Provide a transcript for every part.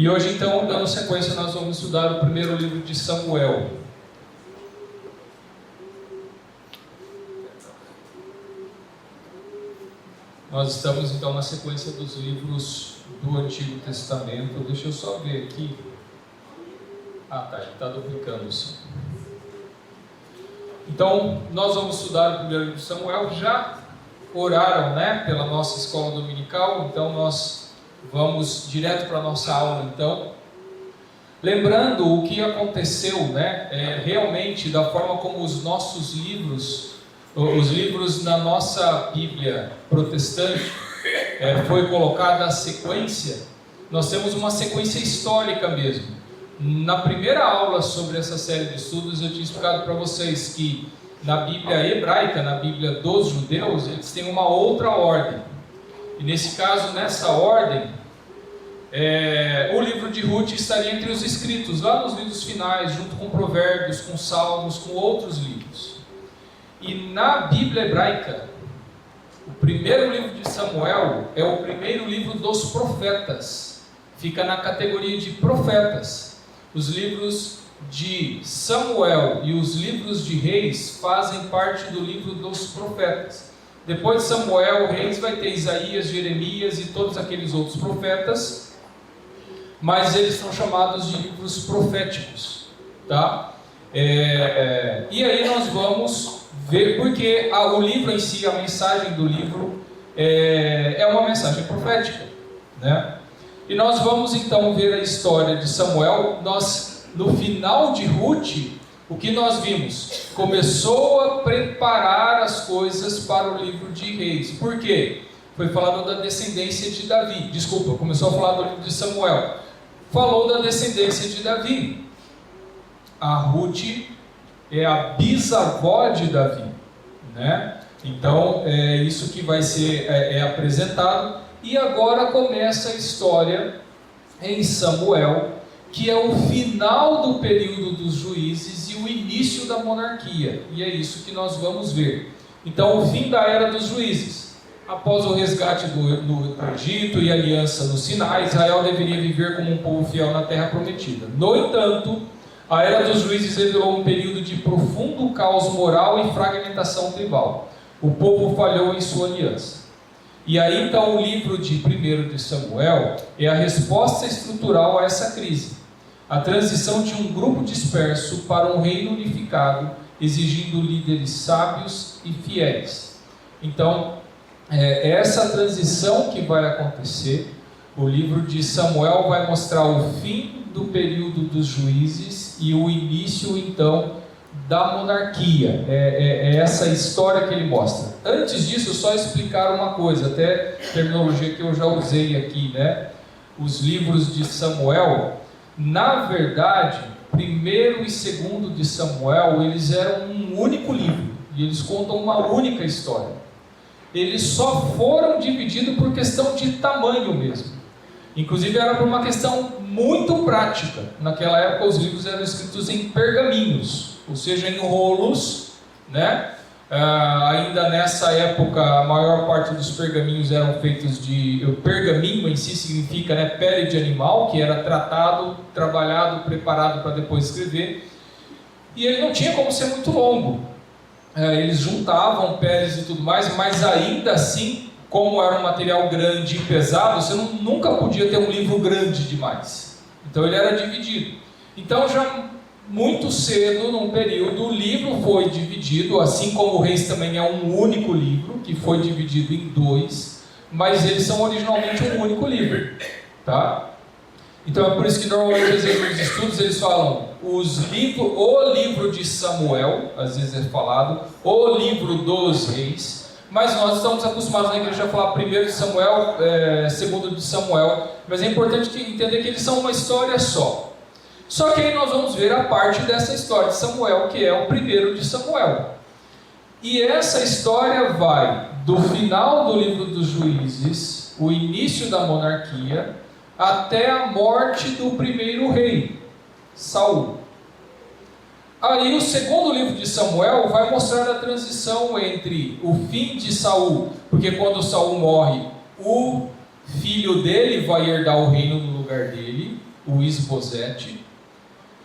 E hoje, então, dando sequência, nós vamos estudar o primeiro livro de Samuel. Nós estamos, então, na sequência dos livros do Antigo Testamento. Deixa eu só ver aqui. Ah, tá, ele está duplicando-se. Então, nós vamos estudar o primeiro livro de Samuel. Já oraram, né, pela nossa escola dominical, então nós vamos direto para a nossa aula, então. Lembrando o que aconteceu, né, realmente da forma como os nossos livros, os livros na nossa Bíblia protestante, foi colocada a sequência. Nós temos uma sequência histórica mesmo. Na primeira aula sobre essa série de estudos, eu tinha explicado para vocês que na Bíblia hebraica, na Bíblia dos judeus, eles têm uma outra ordem. E nesse caso, nessa ordem, o livro de Ruth estaria entre os escritos, lá nos livros finais, junto com Provérbios, com Salmos, com outros livros. E na Bíblia hebraica, o primeiro livro de Samuel é o primeiro livro dos profetas. Fica na categoria de profetas. Os livros de Samuel e os livros de Reis fazem parte do livro dos profetas. Depois de Samuel, Reis vai ter Isaías, Jeremias e todos aqueles outros profetas, mas eles são chamados de livros proféticos, tá? E aí nós vamos ver, porque o livro em si, a mensagem do livro é uma mensagem profética, né? E nós vamos então ver a história de Samuel. No final de Ruth, o que nós vimos? Começou a preparar as coisas para o livro de Reis. Por quê? Foi falado da descendência de Davi. Desculpa, começou a falar do livro de Samuel. Falou da descendência de Davi. A Ruth é a bisavó de Davi, né? Então, é isso que vai ser apresentado. E agora começa a história em Samuel, que é o final do período dos juízes e o início da monarquia. E é isso que nós vamos ver. Então, o fim da era dos juízes. Após o resgate do Egito e a aliança no Sinai, Israel deveria viver como um povo fiel na terra prometida. No entanto, a era dos juízes revelou um período de profundo caos moral e fragmentação tribal. O povo falhou em sua aliança. E aí então o livro de 1 de Samuel é a resposta estrutural a essa crise. A transição de um grupo disperso para um reino unificado, exigindo líderes sábios e fiéis. Então, é essa transição que vai acontecer. O livro de Samuel vai mostrar o fim do período dos juízes e o início então da monarquia. É essa história que ele mostra. Antes disso, só explicar uma coisa, até terminologia que eu já usei aqui, né? Os livros de Samuel, na verdade, 1º e 2º de Samuel, eles eram um único livro, e eles contam uma única história. Eles só foram divididos por questão de tamanho mesmo. Inclusive era por uma questão muito prática. Naquela época os livros eram escritos em pergaminhos, ou seja, em rolos, né? Ainda nessa época a maior parte dos pergaminhos eram feitos de... O pergaminho em si significa, né, pele de animal, que era tratado, trabalhado, preparado para depois escrever. E ele não tinha como ser muito longo. Eles juntavam peles e tudo mais, mas ainda assim, como era um material grande e pesado, você nunca podia ter um livro grande demais. Então ele era dividido. Então já muito cedo, num período, o livro foi dividido, assim como o Reis também é um único livro, que foi dividido em 2, mas eles são originalmente um único livro, tá? Então é por isso que normalmente às vezes nos estudos eles falam o livro de Samuel, às vezes é falado, o livro dos Reis, mas nós estamos acostumados na igreja a falar 1 de Samuel, 2 de Samuel, mas é importante entender que eles são uma história só. Só que aí nós vamos ver a parte dessa história de Samuel, que é o 1 de Samuel. E essa história vai do final do livro dos juízes, o início da monarquia, até a morte do primeiro rei, Saul. Aí o segundo livro de Samuel vai mostrar a transição entre o fim de Saul, porque quando Saul morre, o filho dele vai herdar o reino no lugar dele, o Isbosete.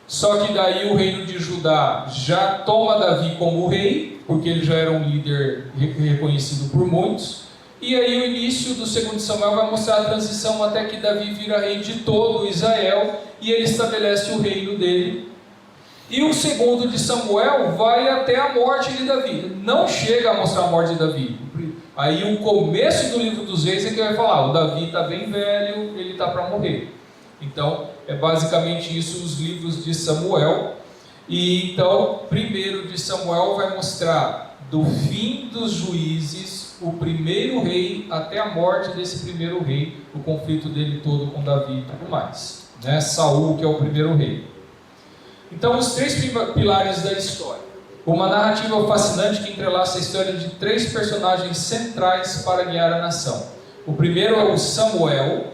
Só que daí o reino de Judá já toma Davi como rei, porque ele já era um líder reconhecido por muitos. E aí o início do segundo Samuel vai mostrar a transição até que Davi vira rei de todo Israel e ele estabelece o reino dele. E o segundo de Samuel vai até a morte de Davi. Não chega a mostrar a morte de Davi. Aí o começo do livro dos reis é que vai falar, o Davi está bem velho, ele está para morrer. Então, é basicamente isso os livros de Samuel. E então, primeiro de Samuel vai mostrar do fim dos juízes, o primeiro rei, até a morte desse primeiro rei, o conflito dele todo com Davi e tudo mais. Né? Saul, que é o primeiro rei. Então, os três pilares da história. Uma narrativa fascinante que entrelaça a história de três personagens centrais para guiar a nação. O primeiro é o Samuel,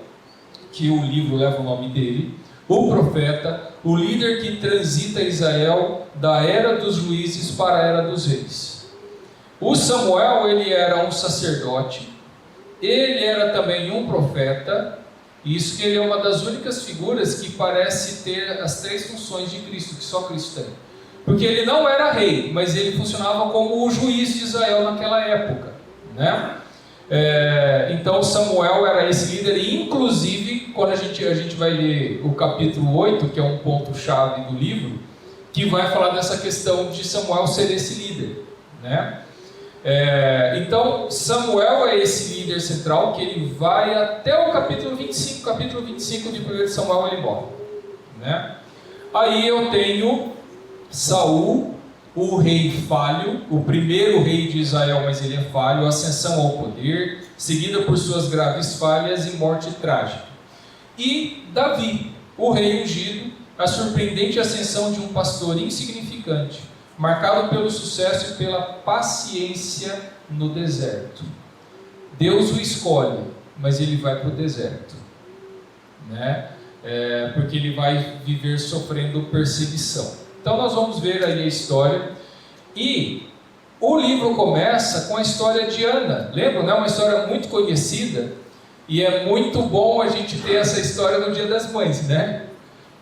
que o livro leva o nome dele, o profeta, o líder que transita Israel da era dos juízes para a era dos reis. O Samuel, ele era um sacerdote, ele era também um profeta, e isso que ele é uma das únicas figuras que parece ter as três funções de Cristo, que só Cristo tem. Porque ele não era rei, mas ele funcionava como o juiz de Israel naquela época, né? Então Samuel era esse líder, e inclusive quando a gente vai ler o capítulo 8, que é um ponto-chave do livro, que vai falar dessa questão de Samuel ser esse líder, né? Então Samuel é esse líder central, que ele vai até o capítulo 25. Capítulo 25 de 1 Samuel ele morre, né? Aí eu tenho Saul, o rei falho, o primeiro rei de Israel, mas ele é falho, ascensão ao poder, seguida por suas graves falhas e morte trágica. E Davi, o rei ungido, a surpreendente ascensão de um pastor insignificante, marcado pelo sucesso e pela paciência no deserto. Deus o escolhe, mas ele vai para o deserto, né? Porque ele vai viver sofrendo perseguição. Então nós vamos ver aí a história, e o livro começa com a história de Ana. Lembra, né? Uma história muito conhecida, e é muito bom a gente ter essa história no Dia das Mães, né?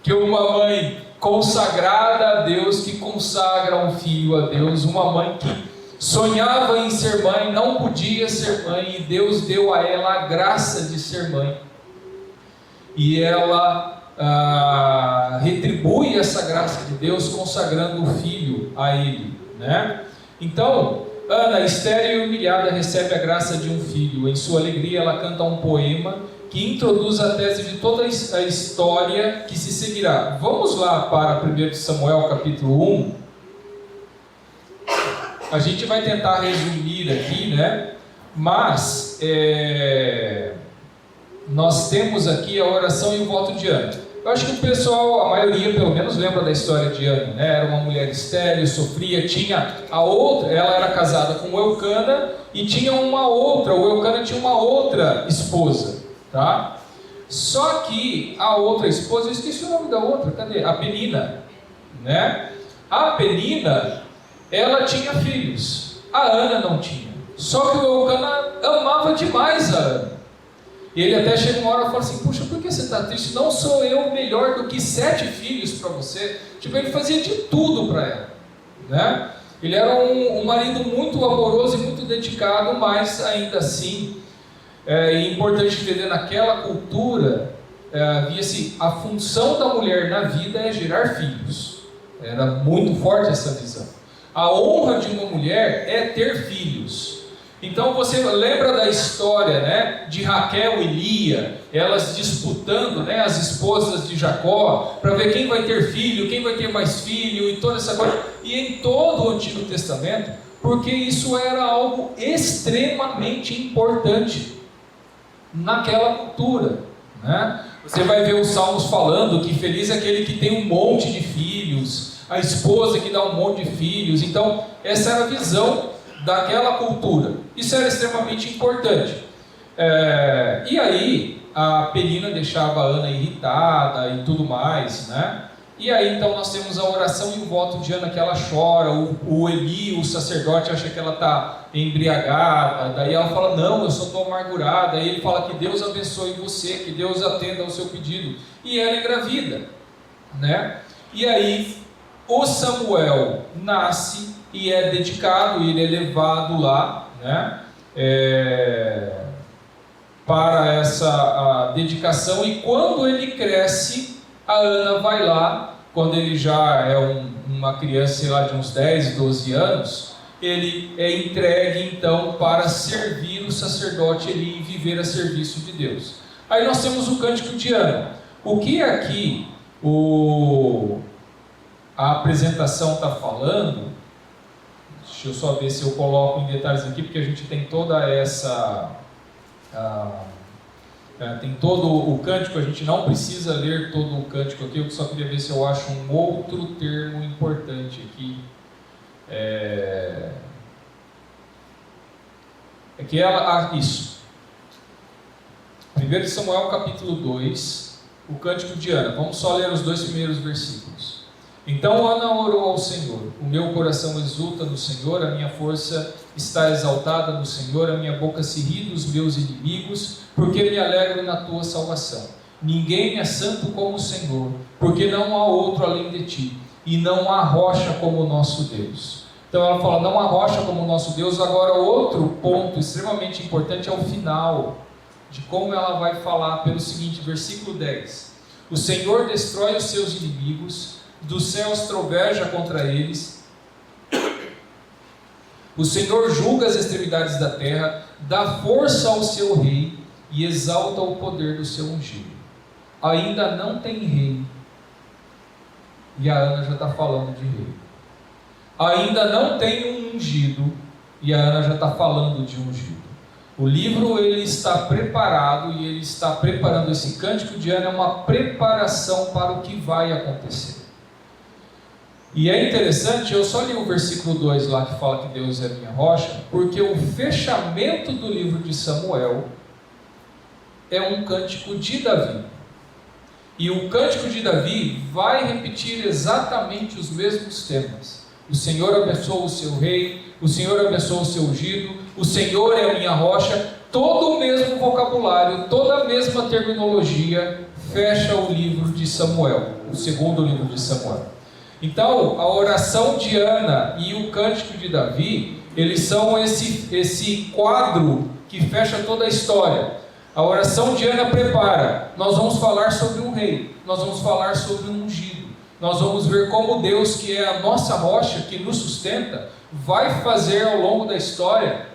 Que uma mãe consagrada a Deus, que consagra um filho a Deus, uma mãe que sonhava em ser mãe, não podia ser mãe, e Deus deu a ela a graça de ser mãe, e ela retribui essa graça de Deus consagrando o filho a ele, né? Então Ana, estéril e humilhada, recebe a graça de um filho. Em sua alegria ela canta um poema que introduz a tese de toda a história que se seguirá. Vamos lá para 1 Samuel capítulo 1. A gente vai tentar resumir aqui, né? Mas nós temos aqui a oração e o voto de Ana. Eu acho que o pessoal, a maioria pelo menos, lembra da história de Ana, né? Era uma mulher estéril, sofria, tinha a outra, ela era casada com o Eucana e tinha uma outra, o Eucana tinha uma outra esposa, tá? Só que a outra esposa, eu esqueci o nome da outra, cadê? A Penina, né? A Penina, ela tinha filhos, a Ana não tinha. Só que o Eucana amava demais a Ana. E ele até chega uma hora e fala assim: puxa, por que você está triste? Não sou eu melhor do que 7 filhos para você? Tipo, ele fazia de tudo para ela, né? Ele era um marido muito amoroso e muito dedicado, mas ainda assim, é importante entender, naquela cultura, havia-se a função da mulher na vida é gerar filhos. Era muito forte essa visão. A honra de uma mulher é ter filhos. Então você lembra da história, né, de Raquel e Lia, elas disputando, né, as esposas de Jacó, para ver quem vai ter filho, quem vai ter mais filho, e toda essa coisa. E em todo o Antigo Testamento, porque isso era algo extremamente importante naquela cultura, né? Você vai ver os Salmos falando que feliz é aquele que tem um monte de filhos, a esposa que dá um monte de filhos. Então essa era a visão daquela cultura. Isso era extremamente importante. E aí a Penina deixava a Ana irritada e tudo mais, né? E aí então nós temos a oração e o voto de Ana, que ela chora, o Eli, o sacerdote, acha que ela está embriagada, daí ela fala, não, eu só estou amargurada, aí ele fala que Deus abençoe você, que Deus atenda ao seu pedido, e ela engravida, né? E aí o Samuel nasce e é dedicado, e ele é levado lá, né? Para essa dedicação, e quando ele cresce, a Ana vai lá, quando ele já é uma criança, sei lá, de uns 10, 12 anos, ele é entregue então para servir o sacerdote Eli e viver a serviço de Deus. Aí nós temos o cântico de Ana. O que aqui a apresentação está falando, deixa eu só ver se eu coloco em detalhes aqui, porque a gente tem toda essa... tem todo o cântico, a gente não precisa ler todo o cântico aqui, eu só queria ver se eu acho um outro termo importante aqui. Isso. 1 Samuel capítulo 2, o cântico de Ana. Vamos só ler os 2 primeiros versículos. Então Ana orou ao Senhor: o meu coração exulta no Senhor, a minha força está exaltada no Senhor, a minha boca se ri dos meus inimigos, porque me alegro na tua salvação. Ninguém é santo como o Senhor, porque não há outro além de ti, e não há rocha como o nosso Deus. Então ela fala, não há rocha como o nosso Deus. Agora outro ponto extremamente importante é o final, de como ela vai falar pelo seguinte, versículo 10. O Senhor destrói os seus inimigos, dos céus troveja contra eles. O Senhor julga as extremidades da terra, dá força ao seu rei e exalta o poder do seu ungido. Ainda não tem rei. E a Ana já está falando de rei. Ainda não tem um ungido. E a Ana já está falando de ungido. O livro ele está preparado e ele está preparando esse cântico de Ana, é uma preparação para o que vai acontecer. E é interessante, eu só li o versículo 2 lá que fala que Deus é minha rocha, porque o fechamento do livro de Samuel é um cântico de Davi. E o cântico de Davi vai repetir exatamente os mesmos temas. O Senhor abençoa o seu rei, o Senhor abençoa o seu ungido, o Senhor é a minha rocha, todo o mesmo vocabulário, toda a mesma terminologia fecha o livro de Samuel, o segundo livro de Samuel. Então, a oração de Ana e o cântico de Davi, eles são esse quadro que fecha toda a história. A oração de Ana prepara, nós vamos falar sobre um rei, nós vamos falar sobre um ungido, nós vamos ver como Deus, que é a nossa rocha, que nos sustenta, vai fazer ao longo da história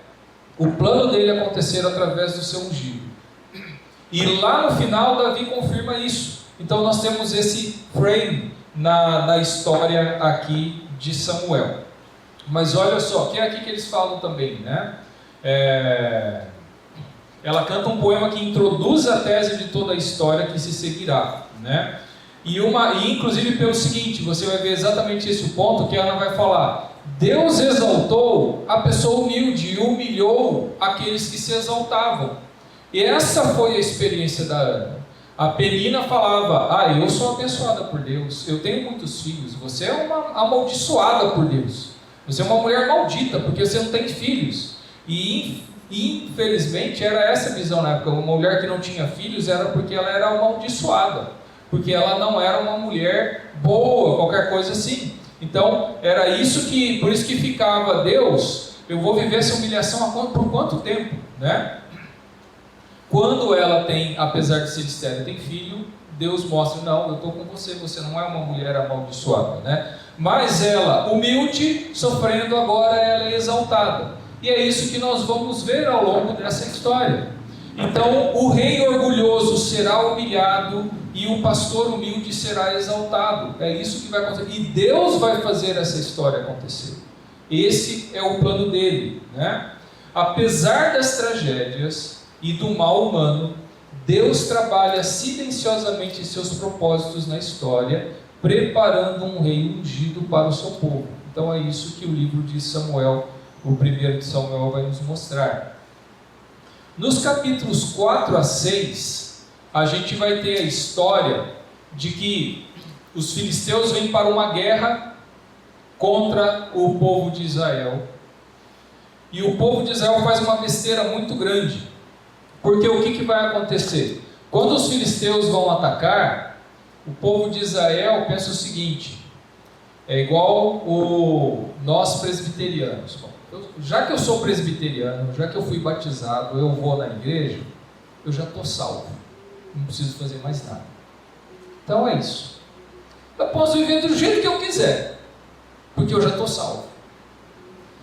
o plano dele acontecer através do seu ungido. E lá no final Davi confirma isso. Então nós temos esse frame na história aqui de Samuel. Mas olha só, que é aqui que eles falam também, né? Ela canta um poema que introduz a tese de toda a história que se seguirá, né? E inclusive pelo seguinte, você vai ver exatamente esse ponto que Ana vai falar. Deus exaltou a pessoa humilde e humilhou aqueles que se exaltavam. E essa foi a experiência da Ana. A Penina falava, eu sou abençoada por Deus, eu tenho muitos filhos. Você é uma amaldiçoada por Deus. Você é uma mulher maldita, porque você não tem filhos. E infelizmente era essa a visão na época. Uma mulher que não tinha filhos era porque ela era amaldiçoada, porque ela não era uma mulher boa, qualquer coisa assim. Então era isso por isso que ficava, Deus, eu vou viver essa humilhação por quanto tempo, né? Quando ela tem, apesar de ser estéril, tem filho, Deus mostra, não, eu estou com você, você não é uma mulher amaldiçoada, né? Mas ela, humilde, sofrendo, agora ela é exaltada. E é isso que nós vamos ver ao longo dessa história. Então, o rei orgulhoso será humilhado e o pastor humilde será exaltado. É isso que vai acontecer. E Deus vai fazer essa história acontecer. Esse é o plano dele, né? Apesar das tragédias e do mal humano, Deus trabalha silenciosamente seus propósitos na história, preparando um rei ungido para o seu povo. Então é isso que o livro de Samuel, o primeiro de Samuel, vai nos mostrar. Nos capítulos 4 a 6, a gente vai ter a história de que Os filisteus vêm para uma guerra contra o povo de Israel. E o povo de Israel faz uma besteira muito grande. Porque o que vai acontecer? Quando os filisteus vão atacar, o povo de Israel pensa o seguinte: é igual nós presbiterianos. Já que eu sou presbiteriano, já que eu fui batizado, eu vou na igreja, eu já estou salvo. Não preciso fazer mais nada. Então é isso. Eu posso viver do jeito que eu quiser, porque eu já estou salvo.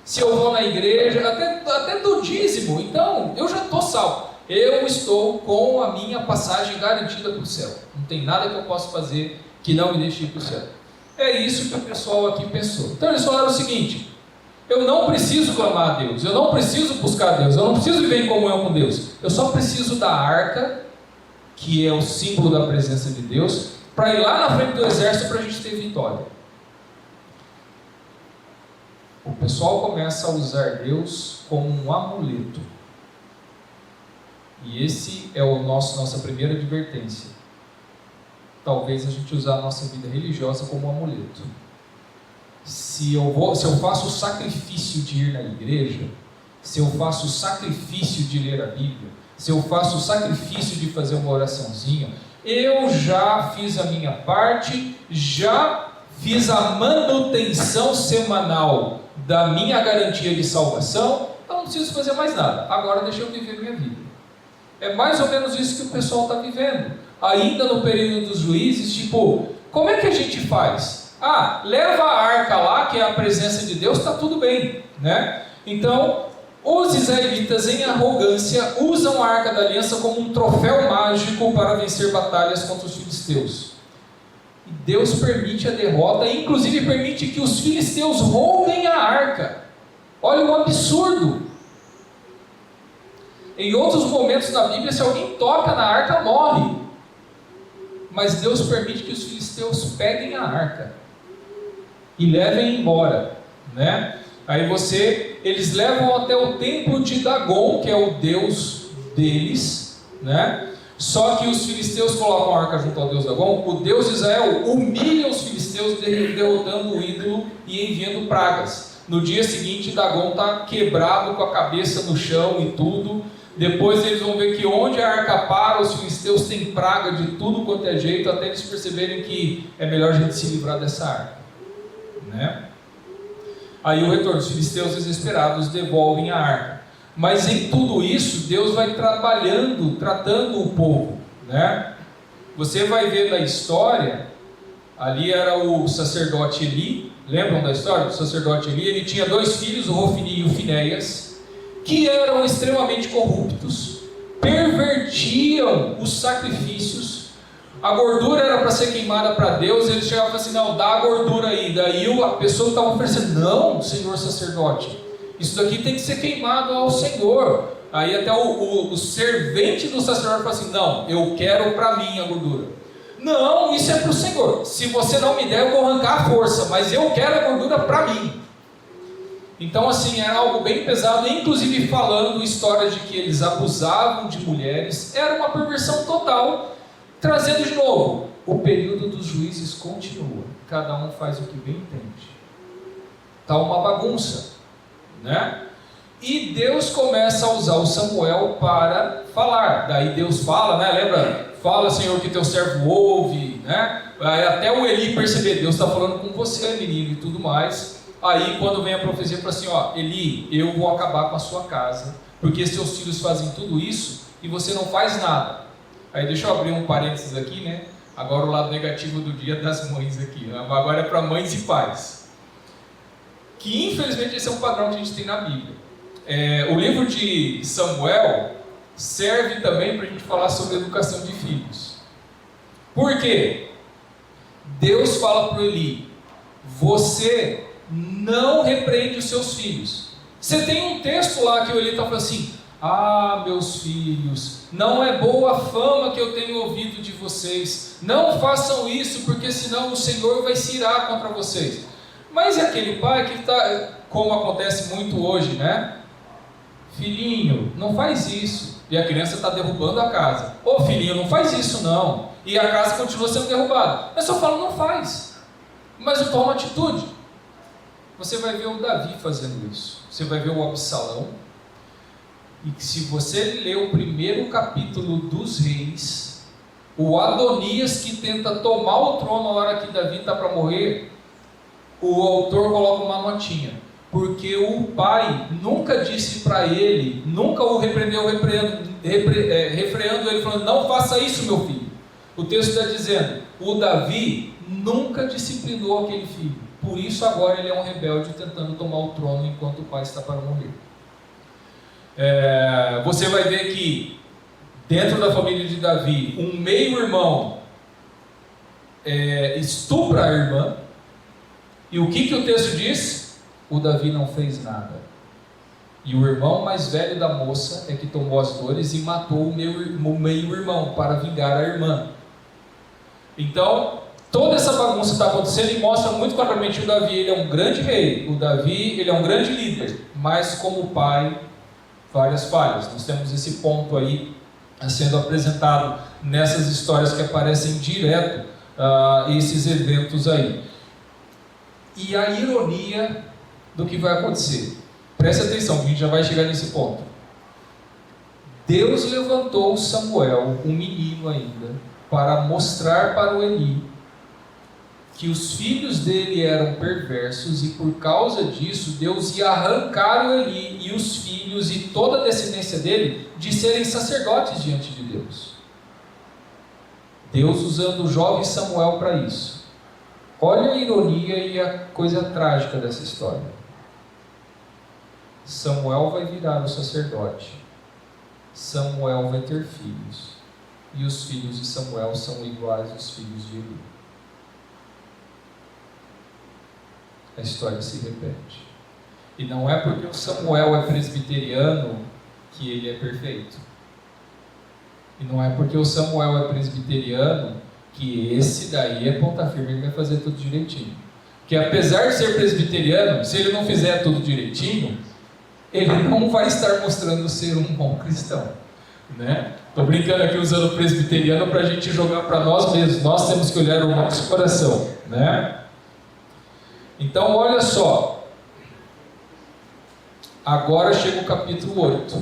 Se eu vou na igreja, até do dízimo, então eu já estou salvo. Eu estou com a minha passagem garantida para o céu. Não tem nada que eu possa fazer que não me deixe ir para o céu. É isso que o pessoal aqui pensou. Então eles falaram o seguinte: eu não preciso clamar a Deus, eu não preciso buscar a Deus, eu não preciso viver em comunhão com Deus. Eu só preciso da arca, que é o símbolo da presença de Deus, para ir lá na frente do exército para a gente ter vitória. O pessoal começa a usar Deus como um amuleto. E esse é nossa primeira advertência. Talvez a gente usar a nossa vida religiosa como um amuleto. Se eu faço o sacrifício de ir na igreja, se eu faço o sacrifício de ler a Bíblia, se eu faço o sacrifício de fazer uma oraçãozinha, eu já fiz a minha parte, já fiz a manutenção semanal da minha garantia de salvação, eu não preciso fazer mais nada. Agora deixa eu viver minha vida. É mais ou menos isso que o pessoal está vivendo. Ainda no período dos juízes, tipo, como é que a gente faz? Leva a arca lá, que é a presença de Deus, está tudo bem, né? Então, os israelitas, em arrogância, usam a arca da aliança como um troféu mágico para vencer batalhas contra os filisteus. E Deus permite a derrota, e inclusive permite que os filisteus roubem a arca. Olha o absurdo! Em outros momentos na Bíblia, se alguém toca na arca, morre. Mas Deus permite que os filisteus peguem a arca e levem embora, né? Aí eles levam até o templo de Dagon, que é o deus deles, né? Só que os filisteus colocam a arca junto ao deus Dagon. O deus de Israel humilha os filisteus, derrotando o ídolo e enviando pragas. No dia seguinte, Dagon está quebrado, com a cabeça no chão e tudo. Depois eles vão ver que onde a arca para, os filisteus têm praga de tudo quanto é jeito, até eles perceberem que é melhor a gente se livrar dessa arca, né? Aí o retorno, os filisteus desesperados devolvem a arca. Mas em tudo isso, Deus vai tratando o povo, né? Você vai ver da história, ali era o sacerdote Eli. Lembram da história do sacerdote Eli? Ele tinha 2 filhos, o Hofni e o Finéias, que eram extremamente corruptos, pervertiam os sacrifícios. A gordura era para ser queimada para Deus. Eles chegavam e falavam assim: não, dá a gordura aí. Daí a pessoa que estava oferecendo: não, senhor sacerdote, isso daqui tem que ser queimado ao Senhor. Aí até o servente do sacerdote fala assim: não, eu quero para mim a gordura. Não, isso é para o Senhor. Se você não me der, eu vou arrancar a força, mas eu quero a gordura para mim. Então assim, era algo bem pesado, inclusive falando histórias de que eles abusavam de mulheres. Era uma perversão total. Trazendo de novo, o período dos juízes continua. Cada um faz o que bem entende. Está uma bagunça, né? E Deus começa a usar o Samuel para falar. Daí Deus fala, né? Lembra? Fala, Senhor, que teu servo ouve, né? Aí até o Eli perceber, Deus está falando com você, menino, e tudo mais. Aí quando vem a profecia, fala assim: ó, Eli, eu vou acabar com a sua casa, porque seus filhos fazem tudo isso e você não faz nada. Aí deixa eu abrir um parênteses aqui, né? Agora o lado negativo do dia das mães aqui, né? Agora é para mães e pais. Que infelizmente esse é um padrão que a gente tem na Bíblia. O livro de Samuel serve também para a gente falar sobre educação de filhos. Por quê? Deus fala para Eli: você não repreende os seus filhos. Você tem um texto lá que o Eli está falando assim: ah, meus filhos, não é boa a fama que eu tenho ouvido de vocês. Não façam isso, porque senão o Senhor vai se irar contra vocês. Mas é aquele pai que está, como acontece muito hoje, né? Filhinho, não faz isso. E a criança está derrubando a casa. Ô filhinho, não faz isso não. e a casa continua sendo derrubada. Eu só falo, não faz, mas eu tomo atitude. Você vai ver o Davi fazendo isso, você vai ver o Absalão, e se você ler o primeiro capítulo dos Reis, o Adonias que tenta tomar o trono na hora que Davi está para morrer, o autor coloca uma notinha, porque o pai nunca disse para ele, nunca o repreendeu, refreando ele, falando, não faça isso, meu filho. O texto está dizendo, o Davi nunca disciplinou aquele filho, por isso agora ele é um rebelde tentando tomar o trono enquanto o pai está para morrer. Você vai ver que dentro da família de Davi, um meio-irmão estupra a irmã, e o que o texto diz? O Davi não fez nada. E o irmão mais velho da moça é que tomou as dores e matou o meio-irmão para vingar a irmã. Então, toda essa bagunça está acontecendo e mostra muito claramente que o Davi ele é um grande rei, o Davi ele é um grande líder, mas como pai, várias falhas. Nós temos esse ponto aí sendo apresentado nessas histórias que aparecem direto esses eventos aí. E a ironia do que vai acontecer. Preste atenção, que a gente já vai chegar nesse ponto. Deus levantou Samuel, um menino ainda, para mostrar para o Eli que os filhos dele eram perversos, e por causa disso Deus ia arrancar o Eli e os filhos e toda a descendência dele de serem sacerdotes diante de Deus. Deus usando o jovem Samuel para isso. Olha a ironia e a coisa trágica dessa história. Samuel vai virar o sacerdote. Samuel vai ter filhos. E os filhos de Samuel são iguais aos filhos de Eli. A história se repete. E não é porque o Samuel é presbiteriano que ele é perfeito. E não é porque o Samuel é presbiteriano que esse daí é ponta firme e vai fazer tudo direitinho. Que apesar de ser presbiteriano, se ele não fizer tudo direitinho, ele não vai estar mostrando ser um bom cristão, né? Estou brincando aqui usando presbiteriano para a gente jogar para nós mesmos. Nós temos que olhar o nosso coração, né? Então olha só, agora chega o capítulo 8.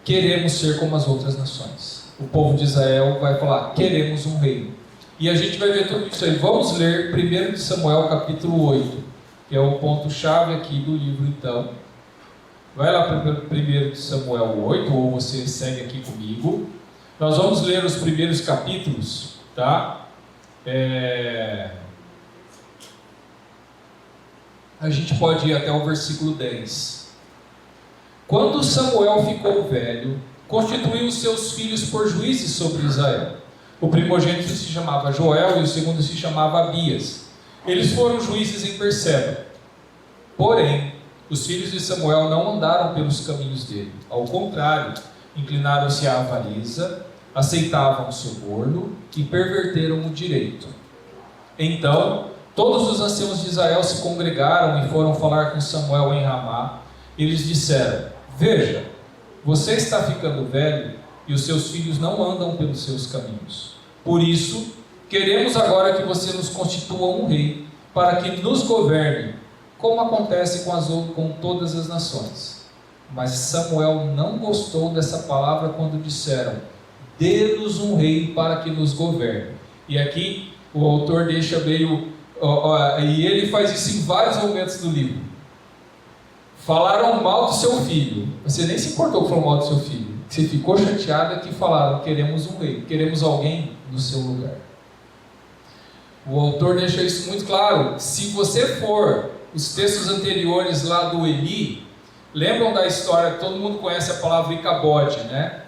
Queremos ser como as outras nações. O povo de Israel vai falar, queremos um rei. E a gente vai ver tudo isso aí. Vamos ler 1 de Samuel capítulo 8, que é o ponto-chave aqui do livro então. Vai lá para 1 de Samuel 8, ou você segue aqui comigo. Nós vamos ler os primeiros capítulos, tá? A gente pode ir até o versículo 10. Quando Samuel ficou velho, constituiu os seus filhos por juízes sobre Israel. O primogênito se chamava Joel e o segundo se chamava Abias. Eles foram juízes em Berseba. Porém, os filhos de Samuel não andaram pelos caminhos dele. Ao contrário, inclinaram-se à avareza, aceitavam o suborno e perverteram o direito. Então, todos os anciãos de Israel se congregaram e foram falar com Samuel em Ramá. Eles disseram, veja, você está ficando velho e os seus filhos não andam pelos seus caminhos. Por isso, queremos agora que você nos constitua um rei, para que nos governe, como acontece com todas as nações. Mas Samuel não gostou dessa palavra quando disseram, dê-nos um rei para que nos governe. E aqui o autor deixa meio... e ele faz isso em vários momentos do livro. Falaram mal do seu filho. Você nem se importou que falaram mal do seu filho. Você ficou chateada que falaram, queremos um rei, queremos alguém no seu lugar. O autor deixa isso muito claro. Se você for os textos anteriores lá do Eli, lembram da história que todo mundo conhece a palavra Icabode, né?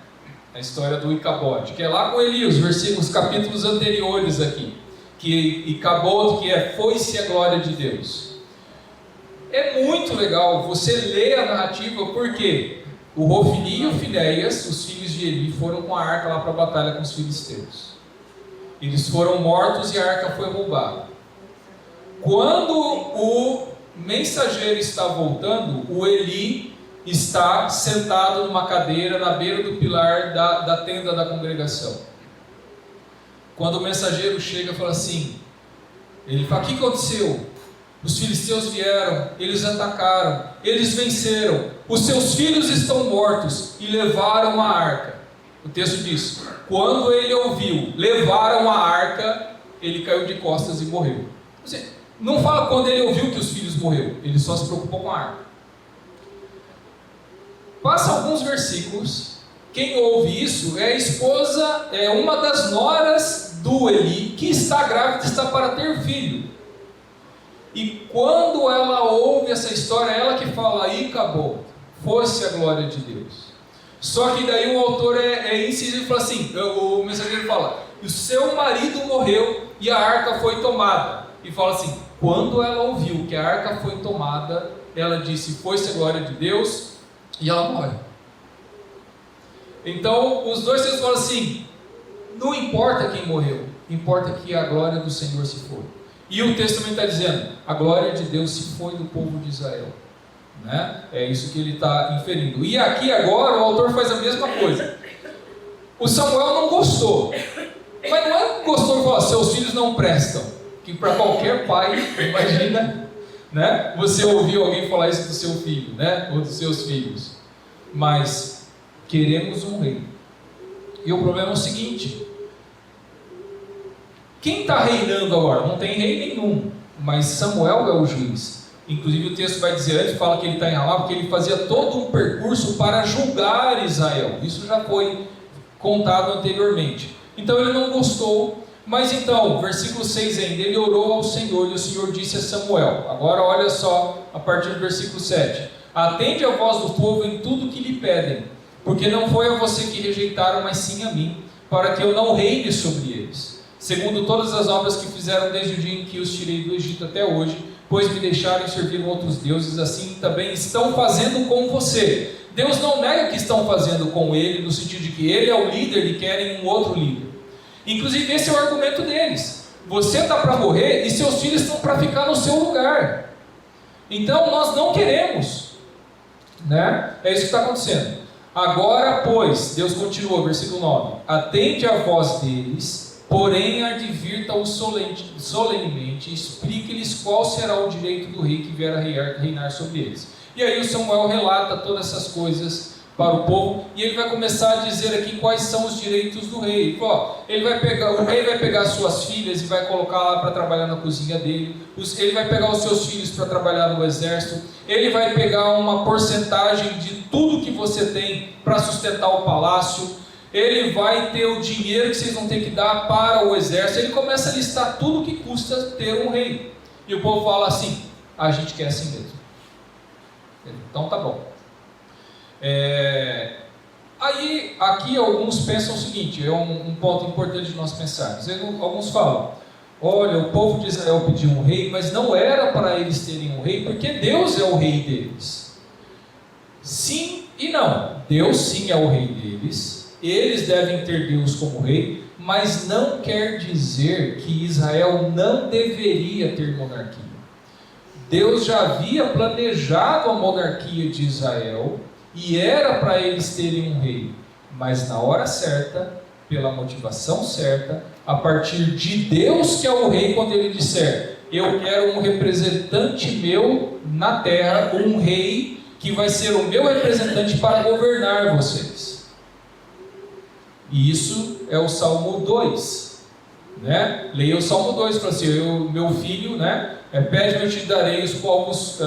A história do Icabode, que é lá com Eli, os capítulos anteriores aqui. Que Icabode, que foi-se a glória de Deus. É muito legal você ler a narrativa, porque o Hofni e o Finéias, os filhos de Eli, foram com a arca lá para a batalha com os filisteus. Eles foram mortos e a arca foi roubada. Quando o mensageiro está voltando, o Eli está sentado numa cadeira na beira do pilar da tenda da congregação. quando o mensageiro chega e fala assim, ele fala, o que aconteceu? Os filisteus vieram, eles atacaram, eles venceram, os seus filhos estão mortos e levaram a arca. O texto diz, quando ele ouviu, levaram a arca, ele caiu de costas e morreu. Não fala quando ele ouviu que os filhos morreram, ele só se preocupou com a arca. Passa alguns versículos, quem ouve isso é a esposa, é uma das noras do Eli, que está grávida, está para ter filho. E quando ela ouve essa história, ela que fala, aí acabou, fosse a glória de Deus. Só que daí o autor é incisivo e fala assim, o mensageiro fala, o seu marido morreu e a arca foi tomada. E fala assim, quando ela ouviu que a arca foi tomada, ela disse, foi-se a glória de Deus, e ela morre. Então os dois falam assim, não importa quem morreu, importa que a glória do Senhor se foi. E o texto também está dizendo, a glória de Deus se foi do povo de Israel, né? É isso que ele está inferindo. E aqui agora o autor faz a mesma coisa. O Samuel não gostou, mas não é que gostou de falar, seus filhos não prestam, que para qualquer pai, imagina, né? Você ouvir alguém falar isso do seu filho, né? Ou dos seus filhos. Mas queremos um rei. E o problema é o seguinte, quem está reinando agora? Não tem rei nenhum, mas Samuel é o juiz. Inclusive o texto vai dizer, antes fala que ele está em Ramá, porque ele fazia todo um percurso para julgar Israel. Isso já foi contado anteriormente. Então ele não gostou, mas então, versículo 6 ainda, ele orou ao Senhor, e o Senhor disse a Samuel, agora olha só, a partir do versículo 7, atende a voz do povo em tudo que lhe pedem, porque não foi a você que rejeitaram, mas sim a mim, para que eu não reine sobre eles, segundo todas as obras que fizeram desde o dia em que os tirei do Egito até hoje, pois me deixaram servir outros deuses, assim também estão fazendo com você. Deus não nega que estão fazendo com ele, no sentido de que ele é o líder e querem um outro líder. Inclusive esse é o argumento deles. Você está para morrer e seus filhos estão para ficar no seu lugar. Então nós não queremos, né? É isso que está acontecendo. Agora, pois, Deus continua, versículo 9: atende a voz deles, porém advirta-os solenemente, explique-lhes qual será o direito do rei que vier a reinar sobre eles. E aí o Samuel relata todas essas coisas para o povo, e ele vai começar a dizer aqui quais são os direitos do rei. O rei vai pegar suas filhas e vai colocar lá para trabalhar na cozinha dele, ele vai pegar os seus filhos para trabalhar no exército, ele vai pegar uma porcentagem de tudo que você tem para sustentar o palácio, ele vai ter o dinheiro que vocês vão ter que dar para o exército. Ele começa a listar tudo que custa ter um rei, e o povo fala assim, a gente quer assim mesmo. Então tá bom. Aí aqui alguns pensam o seguinte, é um ponto importante de nós pensarmos. Alguns falam, olha, o povo de Israel pediu um rei, mas não era para eles terem um rei, porque Deus é o rei deles. Sim e não. Deus sim é o rei deles, eles devem ter Deus como rei, mas não quer dizer que Israel não deveria ter monarquia. Deus já havia planejado a monarquia de Israel e era para eles terem um rei, mas na hora certa, pela motivação certa, a partir de Deus que é o rei, quando ele disser, eu quero um representante meu na terra, um rei que vai ser o meu representante para governar vocês. E isso é o Salmo 2, né? Leia o Salmo 2, fala assim, meu filho, né? Pede-me, eu te darei os povos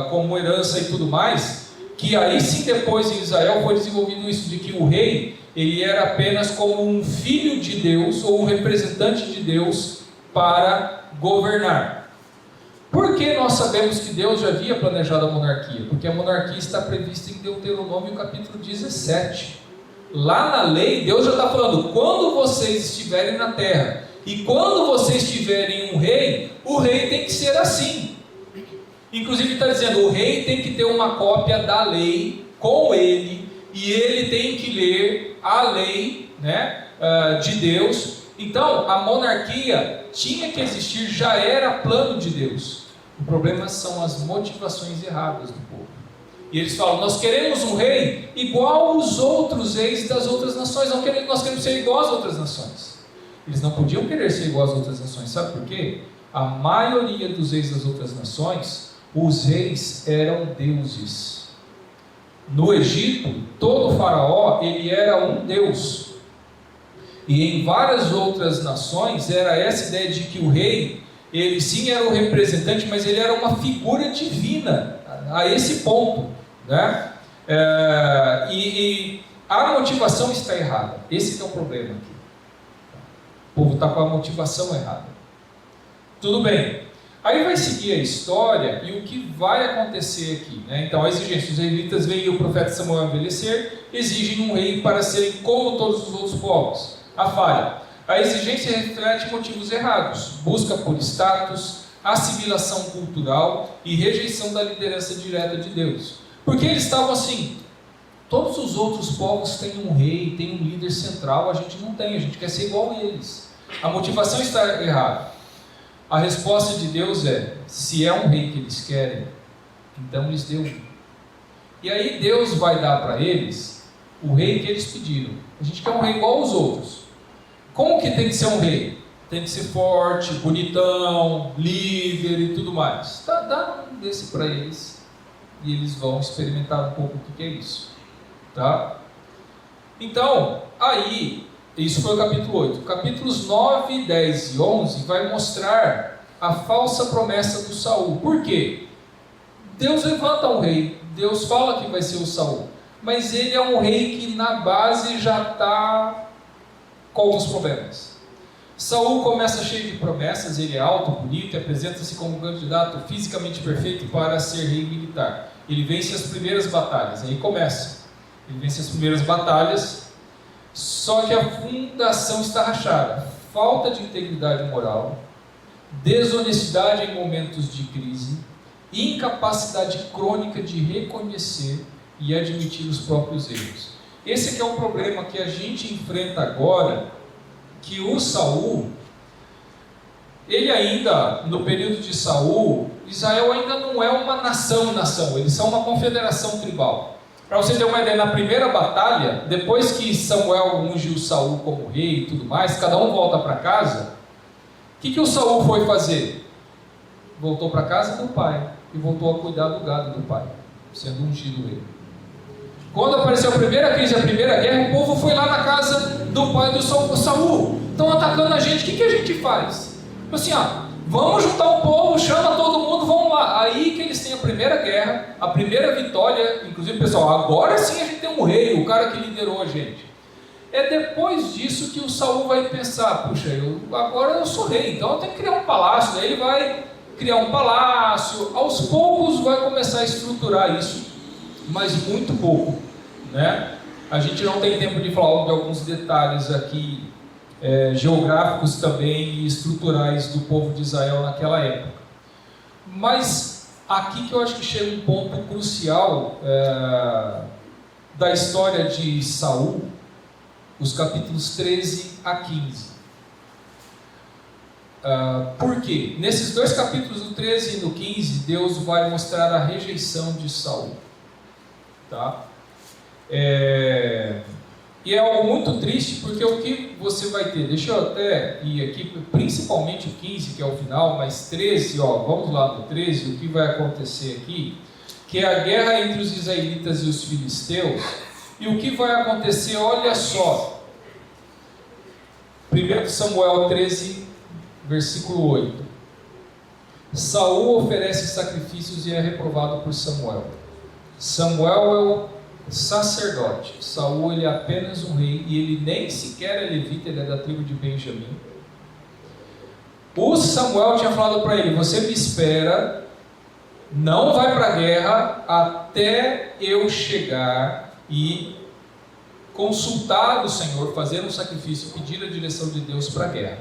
como herança e tudo mais. Que aí sim depois em Israel foi desenvolvido isso, de que o rei, ele era apenas como um filho de Deus, ou um representante de Deus para governar. Por que nós sabemos que Deus já havia planejado a monarquia? Porque a monarquia está prevista em Deuteronômio capítulo 17. Lá na lei, Deus já está falando, quando vocês estiverem na terra, e quando vocês tiverem um rei, o rei tem que ser assim. Inclusive está dizendo, o rei tem que ter uma cópia da lei com ele, e ele tem que ler a lei, né, de Deus. Então a monarquia tinha que existir, já era plano de Deus. O problema são as motivações erradas do povo. E eles falam, nós queremos um rei igual aos outros reis das outras nações, nós queremos ser igual às outras nações. Eles não podiam querer ser igual às outras nações. Sabe por quê? A maioria dos reis das outras nações, os reis eram deuses. No Egito, todo faraó, ele era um deus. E em várias outras nações, era essa ideia de que o rei, ele sim era o representante, mas ele era uma figura divina, a esse ponto, né? E a motivação está errada. Esse é o problema aqui. O povo está com a motivação errada. Tudo bem. Aí vai seguir a história e o que vai acontecer aqui, né? Então a exigência, os israelitas veem o profeta Samuel envelhecer, exigem um rei para serem como todos os outros povos. A falha. A exigência reflete motivos errados, busca por status, assimilação cultural e rejeição da liderança direta de Deus. Porque eles estavam assim, todos os outros povos têm um rei, têm um líder central, a gente não tem, a gente quer ser igual a eles. A motivação está errada. A resposta de Deus é, se é um rei que eles querem, então lhes dê um. E aí Deus vai dar para eles o rei que eles pediram. A gente quer um rei igual aos outros. Como que tem que ser um rei? Tem que ser forte, bonitão, líder e tudo mais. Dá um desse para eles e eles vão experimentar um pouco o que é isso. Tá? Então, aí, isso foi o capítulo 8. Capítulos 9, 10 e 11 vai mostrar a falsa promessa do Saul. Por quê? Deus levanta um rei, Deus fala que vai ser o Saul, mas ele é um rei que na base já está com alguns problemas. Saul começa cheio de promessas, ele é alto, bonito, apresenta-se como um candidato fisicamente perfeito para ser rei militar. Ele vence as primeiras batalhas, aí começa. Ele vence as primeiras batalhas, só que a fundação está rachada. Falta de integridade moral, desonestidade em momentos de crise, incapacidade crônica de reconhecer e admitir os próprios erros. Esse aqui é um problema que a gente enfrenta agora, que o Saul, ele ainda, no período de Saul, Israel ainda não é uma nação, eles são uma confederação tribal. Para você ter uma ideia, na primeira batalha, depois que Samuel ungiu Saul como rei e tudo mais, cada um volta para casa, o que o Saul foi fazer? Voltou para casa do pai e voltou a cuidar do gado do pai, sendo ungido rei. Quando apareceu a primeira crise, a primeira guerra, o povo foi lá na casa do pai do Saul. Saul, estão atacando a gente, o que a gente faz? Assim, vamos juntar o povo, chama todo mundo, vamos lá. Aí que eles têm a primeira guerra, a primeira vitória. Inclusive, pessoal, agora sim a gente tem um rei, o cara que liderou a gente. É depois disso que o Saul vai pensar, puxa, agora eu sou rei, então eu tenho que criar um palácio. Daí ele vai criar um palácio, aos poucos vai começar a estruturar isso, mas muito pouco, né? A gente não tem tempo de falar de alguns detalhes aqui, geográficos também e estruturais do povo de Israel naquela época. Mas aqui que eu acho que chega um ponto crucial da história de Saul, os capítulos 13 a 15. Por quê? Nesses dois capítulos, no 13 e no 15, Deus vai mostrar a rejeição de Saul. Tá? E é algo muito triste, porque o que você vai ter, deixa eu até ir aqui, principalmente o 15, que é o final, mas 13, vamos lá no 13, o que vai acontecer aqui, que é a guerra entre os israelitas e os filisteus, e o que vai acontecer, olha só, 1 Samuel 13, versículo 8, Saul oferece sacrifícios e é reprovado por Samuel. Samuel é o sacerdote, Saul ele é apenas um rei e ele nem sequer é levita, ele é da tribo de Benjamim. O Samuel tinha falado para ele, você me espera, não vai para a guerra até eu chegar e consultar o Senhor, fazer um sacrifício, pedir a direção de Deus para a guerra.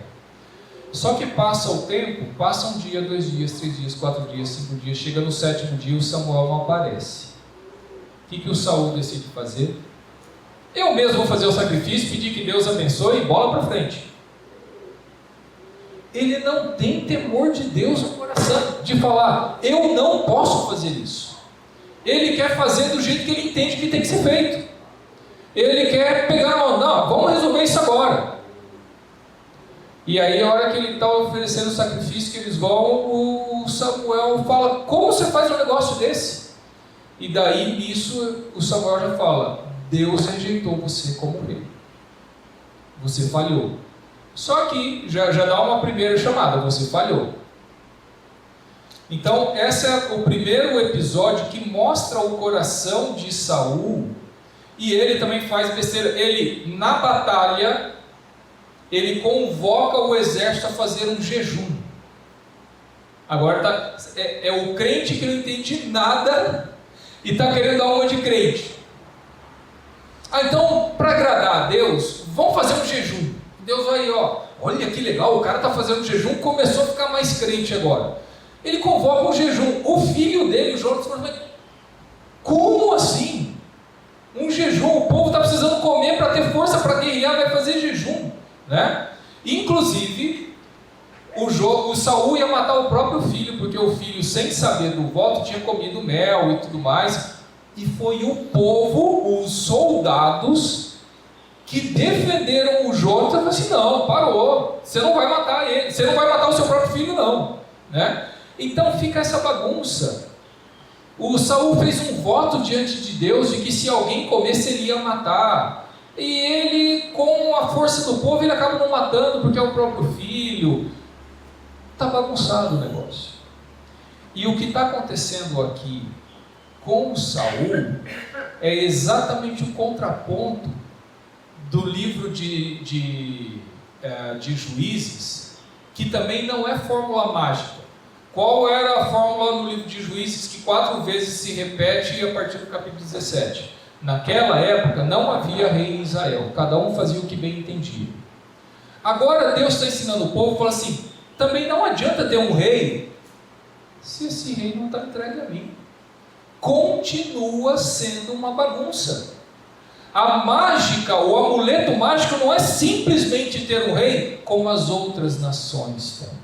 Só que passa o tempo, passa um dia, 2 dias, 3 dias, 4 dias, 5 dias, chega no 7º dia, o Samuel não aparece. O que o Saul decide fazer? Eu mesmo vou fazer o sacrifício, pedir que Deus abençoe e bola para frente. Ele não tem temor de Deus no coração, de falar, eu não posso fazer isso. Ele quer fazer do jeito que ele entende que tem que ser feito. Ele quer pegar, não, vamos resolver isso agora. E aí, a hora que ele está oferecendo o sacrifício, que eles vão, o Samuel fala: como você faz um negócio desse? E daí, nisso, o Samuel já fala: Deus rejeitou você como rei. Você falhou. Só que já dá uma primeira chamada: você falhou. Então, esse é o primeiro episódio que mostra o coração de Saul. E ele também faz besteira. Ele, na batalha, ele convoca o exército a fazer um jejum. Agora é o crente que não entende nada e está querendo dar uma de crente. Então, para agradar a Deus, vamos fazer um jejum. Deus vai, olha que legal, o cara está fazendo um jejum, começou a ficar mais crente agora. Ele convoca um jejum. O filho dele, o Jonas, fala: como assim? Um jejum? O povo está precisando comer para ter força para guerrear, vai fazer jejum, né? Inclusive, o Saul ia matar o próprio filho, porque o filho, sem saber do voto, tinha comido mel e tudo mais. E foi o povo, os soldados, que defenderam o Jonas. E falaram assim: não, parou, você não vai matar ele, você não vai matar o seu próprio filho, não, né? Então fica essa bagunça. O Saul fez um voto diante de Deus de que se alguém comesse ele ia matar. E ele, com a força do povo, ele acaba não matando porque é o próprio filho. Está bagunçado o negócio. E o que está acontecendo aqui com o Saul é exatamente o contraponto do livro de Juízes, que também não é fórmula mágica. Qual era a fórmula no livro de Juízes que 4 vezes se repete a partir do capítulo 17? Naquela época não havia rei em Israel, cada um fazia o que bem entendia. Agora Deus está ensinando o povo, fala assim: também não adianta ter um rei se esse rei não está entregue a mim. Continua sendo uma bagunça. A mágica, o amuleto mágico não é simplesmente ter um rei como as outras nações têm.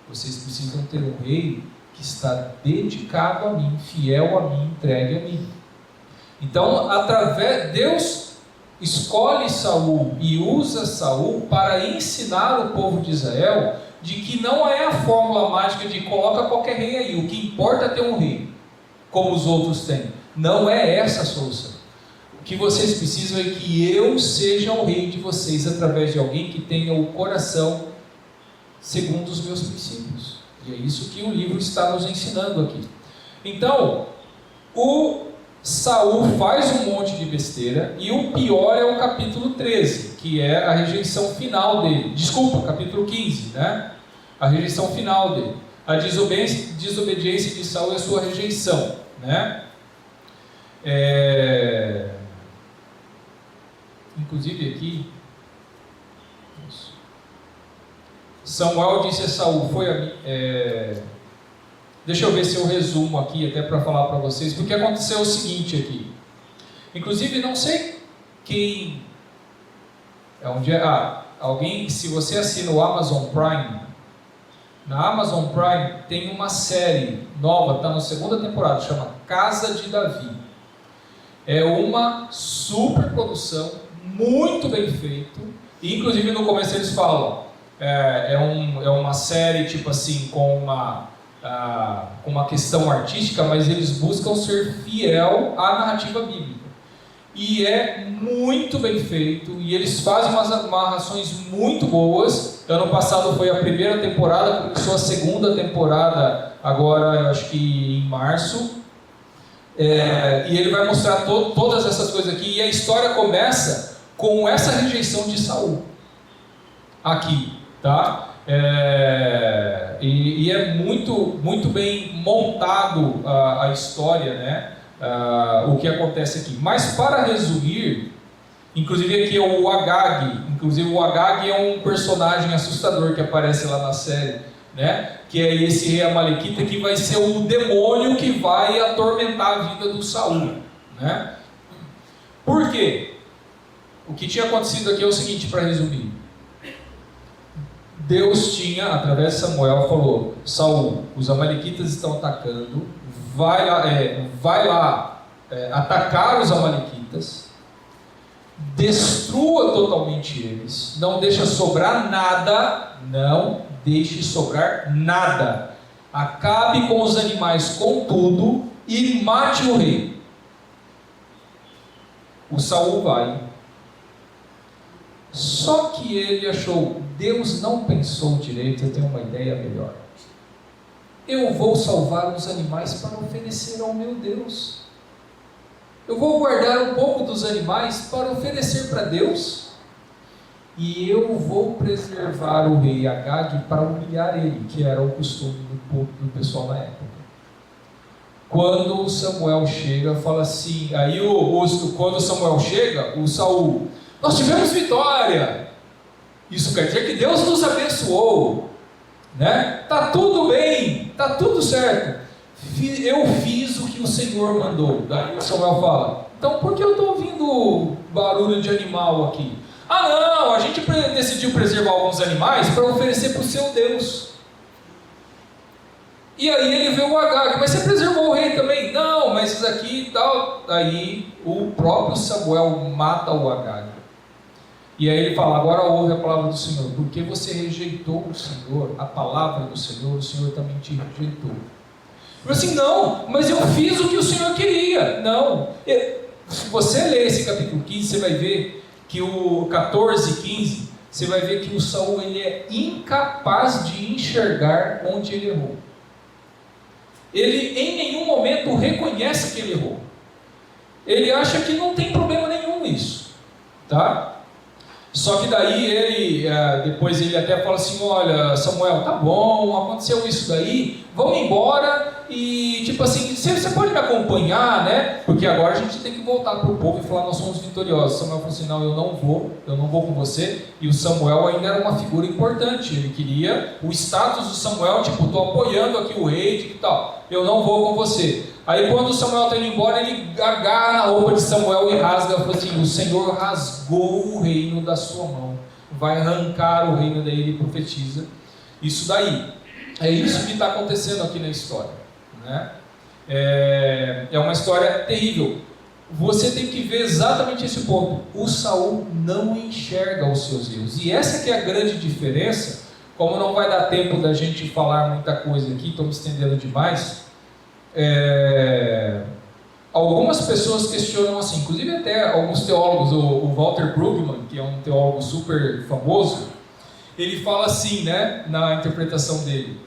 Vocês precisam ter um rei que está dedicado a mim, fiel a mim, entregue a mim. Então, Deus escolhe Saul e usa Saul para ensinar o povo de Israel de que não é a fórmula mágica de coloca qualquer rei aí, o que importa é ter um rei, como os outros têm. Não é essa a solução. O que vocês precisam é que eu seja o rei de vocês através de alguém que tenha o coração segundo os meus princípios. E é isso que o livro está nos ensinando aqui. Então, o Saul faz um monte de besteira, e o pior é o capítulo 13, que é a rejeição final dele. Desculpa, capítulo 15, né? A rejeição final dele. A desobediência de Saul é a sua rejeição, né? Inclusive aqui, Samuel disse a Saul: deixa eu ver se eu resumo aqui, até para falar para vocês, porque aconteceu o seguinte aqui. Inclusive, não sei quem alguém, se você assina o Amazon Prime, na Amazon Prime tem uma série nova, está na 2ª temporada, chama Casa de Davi. É uma super produção, muito bem feito, e inclusive no começo eles falam: é uma série tipo assim, com uma questão artística, mas eles buscam ser fiel à narrativa bíblica. E é muito bem feito, e eles fazem umas amarrações muito boas. Ano passado foi a 1ª temporada, começou a 2ª temporada agora, eu acho que em março. E ele vai mostrar todas essas coisas aqui, e a história começa com essa rejeição de Saul aqui, tá? E é muito, muito bem montado a história, né? O que acontece aqui. Mas para resumir, inclusive aqui é o Agag. Inclusive o Agag é um personagem assustador que aparece lá na série, né? Que é esse rei amalequita que vai ser o demônio que vai atormentar a vida do Saul, né? Por quê? O que tinha acontecido aqui é o seguinte, para resumir. Deus tinha, através de Samuel, falou: Saul, os amalequitas estão atacando, vai lá atacar os amalequitas, destrua totalmente eles, não deixa sobrar nada, não deixe sobrar nada, acabe com os animais com tudo e mate o rei. O Saul vai, só que ele achou, Deus não pensou direito, eu tenho uma ideia melhor. Eu vou salvar os animais para oferecer ao meu Deus. Eu vou guardar um pouco dos animais para oferecer para Deus. E eu vou preservar o rei Agag para humilhar ele, que era o costume do pessoal na época. Quando Samuel chega, fala assim, aí quando Samuel chega, o Saul, nós tivemos vitória. Isso quer dizer que Deus nos abençoou, né? Tá tudo bem, tá tudo certo. Eu fiz o que o Senhor mandou. Daí o Samuel fala, então por que eu estou ouvindo barulho de animal aqui? Ah não, a gente decidiu preservar alguns animais para oferecer para o seu Deus. E aí ele vê o Agag, mas você preservou o rei também? Não, mas isso aqui e tal. Aí o próprio Samuel mata o Agag. E aí ele fala, agora ouve a palavra do Senhor. Porque você rejeitou o Senhor, a palavra do Senhor, o Senhor também te rejeitou. Eu assim, não, mas eu fiz o que o Senhor queria. Não, se você ler esse capítulo 15, você vai ver que o 14, 15, você vai ver que o Saul ele é incapaz de enxergar onde ele errou. Ele em nenhum momento reconhece que ele errou. Ele acha que não tem problema nenhum nisso, tá? Só que daí depois ele até fala assim, olha Samuel, tá bom, aconteceu isso daí, vamos embora e tipo assim, você pode me acompanhar, né? Porque agora a gente tem que voltar para o povo e falar, nós somos vitoriosos. Samuel falou assim, não, eu não vou com você. E o Samuel ainda era uma figura importante, ele queria o status do Samuel, tipo, estou apoiando aqui o rei, e tal, eu não vou com você. Aí quando o Samuel está indo embora, ele agarra na roupa de Samuel e rasga, fala assim, o Senhor rasgou o reino da sua mão, vai arrancar o reino, daí ele profetiza isso daí. É isso que está acontecendo aqui na história, né? É uma história terrível. Você tem que ver exatamente esse ponto. O Saul não enxerga os seus erros, e essa que é a grande diferença. Como não vai dar tempo da gente falar muita coisa aqui, estou me estendendo demais. Algumas pessoas questionam assim, inclusive até alguns teólogos, o Walter Brueggemann, que é um teólogo super famoso, ele fala assim, né, na interpretação dele,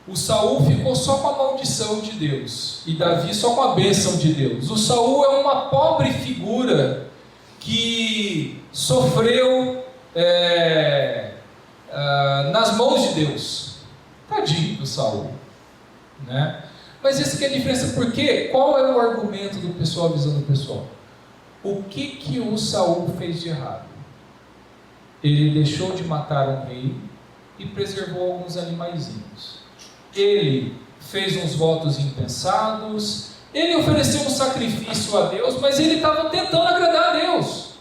o Saul ficou só com a maldição de Deus, e Davi só com a bênção de Deus. O Saul é uma pobre figura que sofreu nas mãos de Deus. Tadinho do Saul, né? Mas essa que é a diferença, porque qual é o argumento do pessoal avisando o pessoal? O que o Saul fez de errado? Ele deixou de matar um rei e preservou alguns animaizinhos. Ele fez uns votos impensados, ele ofereceu um sacrifício a Deus, mas ele estava tentando agradar a Deus.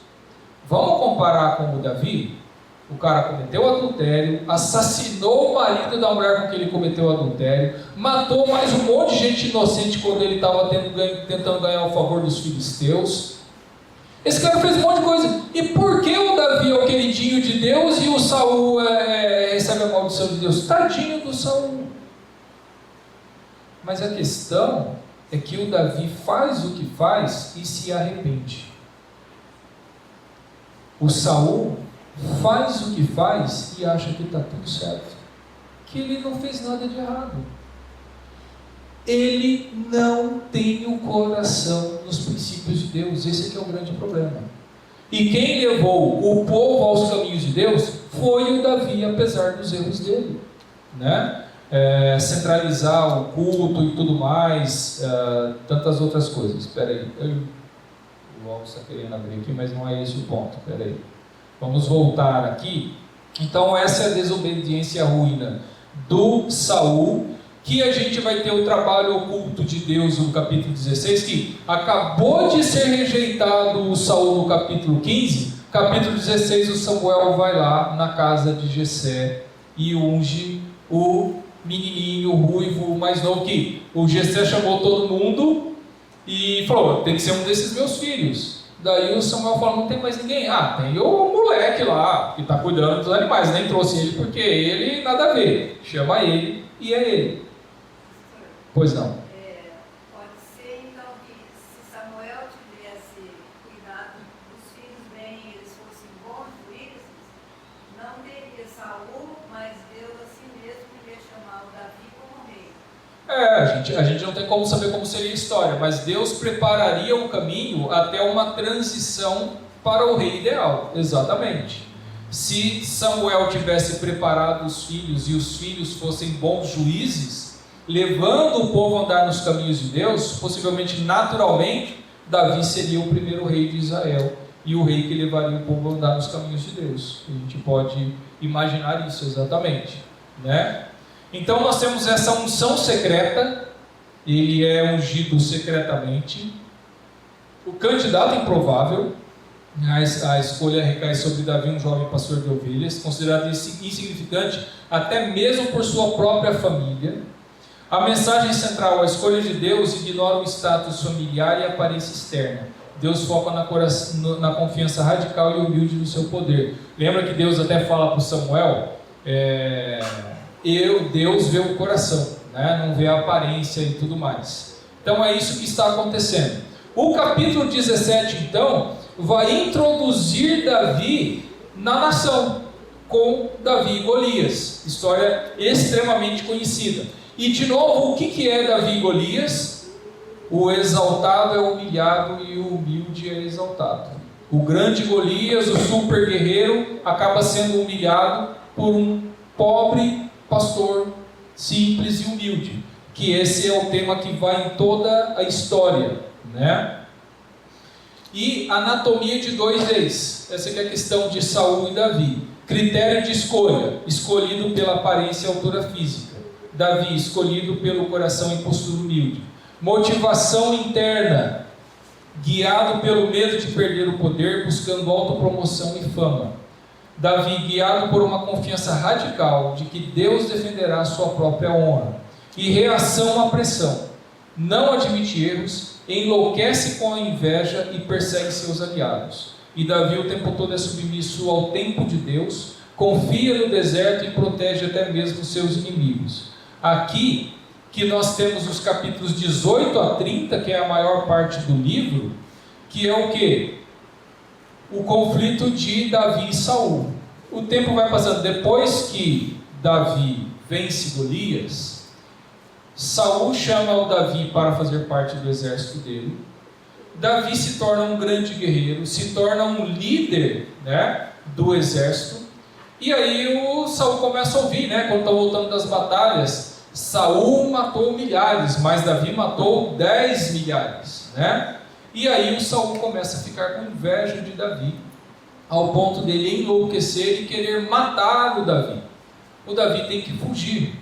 Vamos comparar com o Davi? O cara cometeu adultério, assassinou o marido da mulher com que ele cometeu adultério, matou mais um monte de gente inocente quando ele estava tentando ganhar o favor dos filisteus. Esse cara fez um monte de coisa. E por que o Davi é o queridinho de Deus e o Saul recebe a maldição de Deus? Tadinho do Saul. Mas a questão é que o Davi faz o que faz e se arrepende. O Saul faz o que faz e acha que está tudo certo, que ele não fez nada de errado. Ele não tem o coração nos princípios de Deus. Esse é o grande problema. E quem levou o povo aos caminhos de Deus foi o Davi, apesar dos erros dele, né? Centralizar o culto e tudo mais, tantas outras coisas. Espera aí, o Alves está querendo abrir aqui, mas não é esse o ponto. Espera aí. Vamos voltar aqui. Então essa é a desobediência ruína do Saul, que a gente vai ter o trabalho oculto de Deus no capítulo 16, que acabou de ser rejeitado o Saul no capítulo 15, capítulo 16 o Samuel vai lá na casa de Jessé e unge o menininho, o ruivo, o mais novo, que o Jessé chamou todo mundo e falou, tem que ser um desses meus filhos. Daí o Samuel fala, não tem mais ninguém. Ah, tem o moleque lá, que está cuidando dos animais. Nem trouxe ele porque ele nada a ver. Chama ele e é ele. Pois não. Pode ser então que se Samuel tivesse cuidado dos filhos bem, eles fossem bons juízes, não teria Saul, mas Deus assim mesmo iria chamar o Davi como rei. A gente não tem como saber como seria a história, mas Deus prepararia um caminho até uma transição para o rei ideal, exatamente. Se Samuel tivesse preparado os filhos e os filhos fossem bons juízes, levando o povo a andar nos caminhos de Deus, possivelmente, naturalmente, Davi seria o primeiro rei de Israel e o rei que levaria o povo a andar nos caminhos de Deus. A gente pode imaginar isso exatamente, né? Então nós temos essa unção secreta, ele é ungido secretamente. O candidato improvável, a escolha recai sobre Davi, um jovem pastor de ovelhas, considerado insignificante até mesmo por sua própria família. A mensagem central, a escolha de Deus, ignora o status familiar e a aparência externa. Deus foca na confiança radical e humilde do seu poder. Lembra que Deus até fala para o Samuel, Deus vê o coração, né? Não vê a aparência e tudo mais. Então é isso que está acontecendo. O capítulo 17 então vai introduzir Davi na nação, com Davi e Golias, história extremamente conhecida. E de novo, o que é Davi e Golias? O exaltado é humilhado e o humilde é exaltado. O grande Golias, o super guerreiro, acaba sendo humilhado por um pobre pastor simples e humilde. Que esse é o tema que vai em toda a história, né? E anatomia de dois reis. Essa é a questão de Saul e Davi. Critério de escolha, escolhido pela aparência e altura física. Davi, escolhido pelo coração e postura humilde. Motivação interna, guiado pelo medo de perder o poder, buscando autopromoção e fama. Davi, guiado por uma confiança radical de que Deus defenderá a sua própria honra. E reação à pressão. Não admite erros, enlouquece com a inveja e persegue seus aliados. E Davi o tempo todo é submisso ao tempo de Deus, confia no deserto e protege até mesmo seus inimigos. Aqui, que nós temos os capítulos 18 a 30, que é a maior parte do livro, que é o quê? O conflito de Davi e Saul. O tempo vai passando. Depois que Davi vence Golias, Saul chama o Davi para fazer parte do exército dele. Davi se torna um grande guerreiro, se torna um líder, né, do exército. E aí o Saul começa a ouvir, né, quando está voltando das batalhas, Saul matou milhares, mas Davi matou 10 milhares, né? E aí o Saul começa a ficar com inveja de Davi, ao ponto dele enlouquecer e querer matar o Davi. O Davi tem que fugir,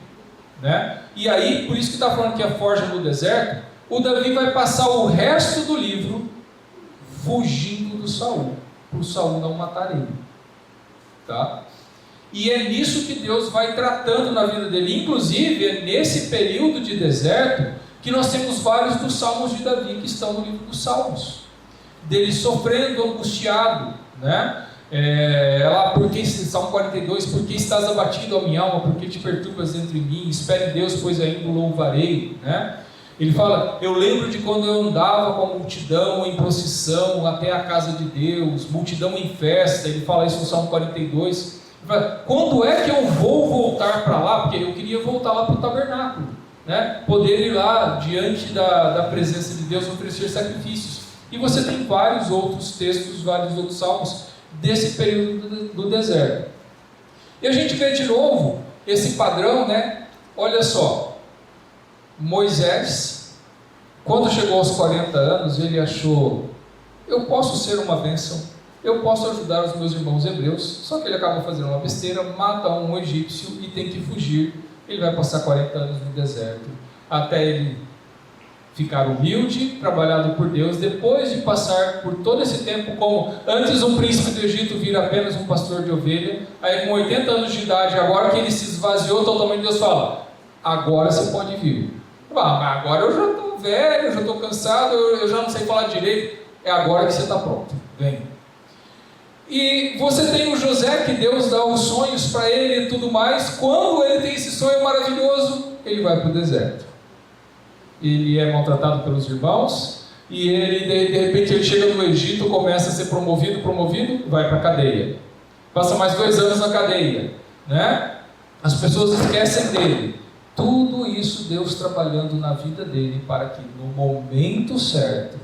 né? E aí, por isso que está falando que a forja no deserto, o Davi vai passar o resto do livro fugindo do Saul, para o Saul não matar ele, tá? E é nisso que Deus vai tratando na vida dele. Inclusive, é nesse período de deserto que nós temos vários dos salmos de Davi que estão no livro dos Salmos, dele sofrendo, angustiado, né? Lá, Salmo 42, porque estás abatido, ó minha alma, porque te perturbas dentro de mim, espere em Deus, pois ainda o louvarei, né? Ele fala, eu lembro de quando eu andava com a multidão em procissão até a casa de Deus, multidão em festa. Ele fala isso no Salmo 42. Ele fala, quando é que eu vou voltar para lá? Porque eu queria voltar lá para o tabernáculo, né? Poder ir lá diante da presença de Deus, oferecer sacrifícios. E você tem vários outros textos, vários outros salmos desse período do deserto. E a gente vê de novo esse padrão, né? Olha só, Moisés, quando chegou aos 40 anos, ele achou, eu posso ser uma bênção, eu posso ajudar os meus irmãos hebreus, só que ele acaba fazendo uma besteira, mata um egípcio e tem que fugir. Ele vai passar 40 anos no deserto, até ele ficar humilde, trabalhado por Deus, depois de passar por todo esse tempo como antes um príncipe do Egito vira apenas um pastor de ovelha, aí com 80 anos de idade, agora que ele se esvaziou totalmente, Deus fala, agora você pode vir. Agora eu já estou velho, eu já estou cansado, eu já não sei falar direito. é agora que você está pronto, vem. E você tem o José, que Deus dá os sonhos para ele e tudo mais. Quando ele tem esse sonho maravilhoso, ele vai para o deserto. Ele é maltratado pelos irmãos, e ele, de repente, ele chega no Egito, começa a ser promovido, vai para a cadeia. Passa mais 2 anos na cadeia, né? As pessoas esquecem dele. Tudo isso Deus trabalhando na vida dele para que no momento certo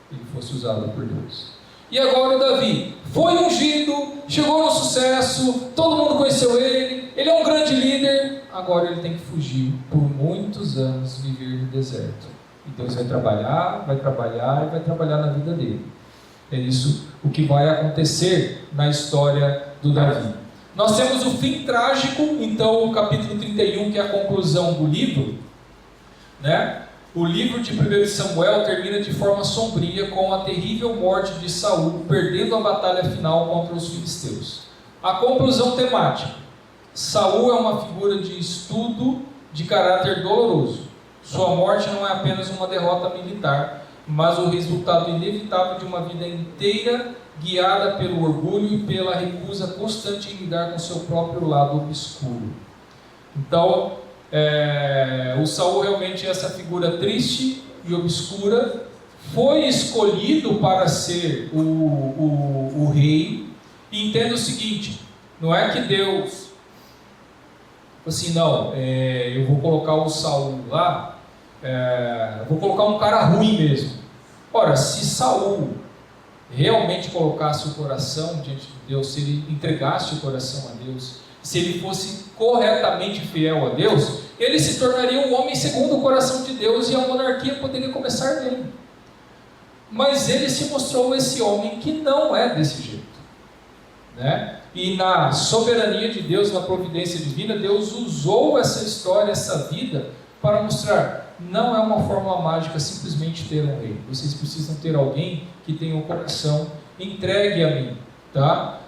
ele fosse usado por Deus. E agora o Davi foi ungido, chegou no sucesso, todo mundo conheceu ele é um grande líder, agora ele tem que fugir por muitos anos, viver no deserto. E Deus vai trabalhar e vai trabalhar na vida dele. É isso o que vai acontecer na história do Davi. Nós temos o fim trágico, então o capítulo 31, que é a conclusão do livro, né? O livro de 1 Samuel termina de forma sombria com a terrível morte de Saul, perdendo a batalha final contra os filisteus. A conclusão temática: Saul é uma figura de estudo de caráter doloroso. Sua morte não é apenas uma derrota militar, mas o resultado inevitável de uma vida inteira guiada pelo orgulho e pela recusa constante em lidar com seu próprio lado obscuro. Então, o Saul realmente é essa figura triste e obscura, foi escolhido para ser o rei. E entenda o seguinte: não é que Deus assim, não, eu vou colocar o Saul lá, vou colocar um cara ruim mesmo. Ora, se Saul realmente colocasse o coração diante de Deus, se ele entregasse o coração a Deus, se ele fosse corretamente fiel a Deus, ele se tornaria um homem segundo o coração de Deus e a monarquia poderia começar nele. Mas ele se mostrou esse homem que não é desse jeito, né? E na soberania de Deus, na providência divina, Deus usou essa história, essa vida, para mostrar: não é uma fórmula mágica simplesmente ter um rei. Vocês precisam ter alguém que tenha um coração entregue a mim, tá?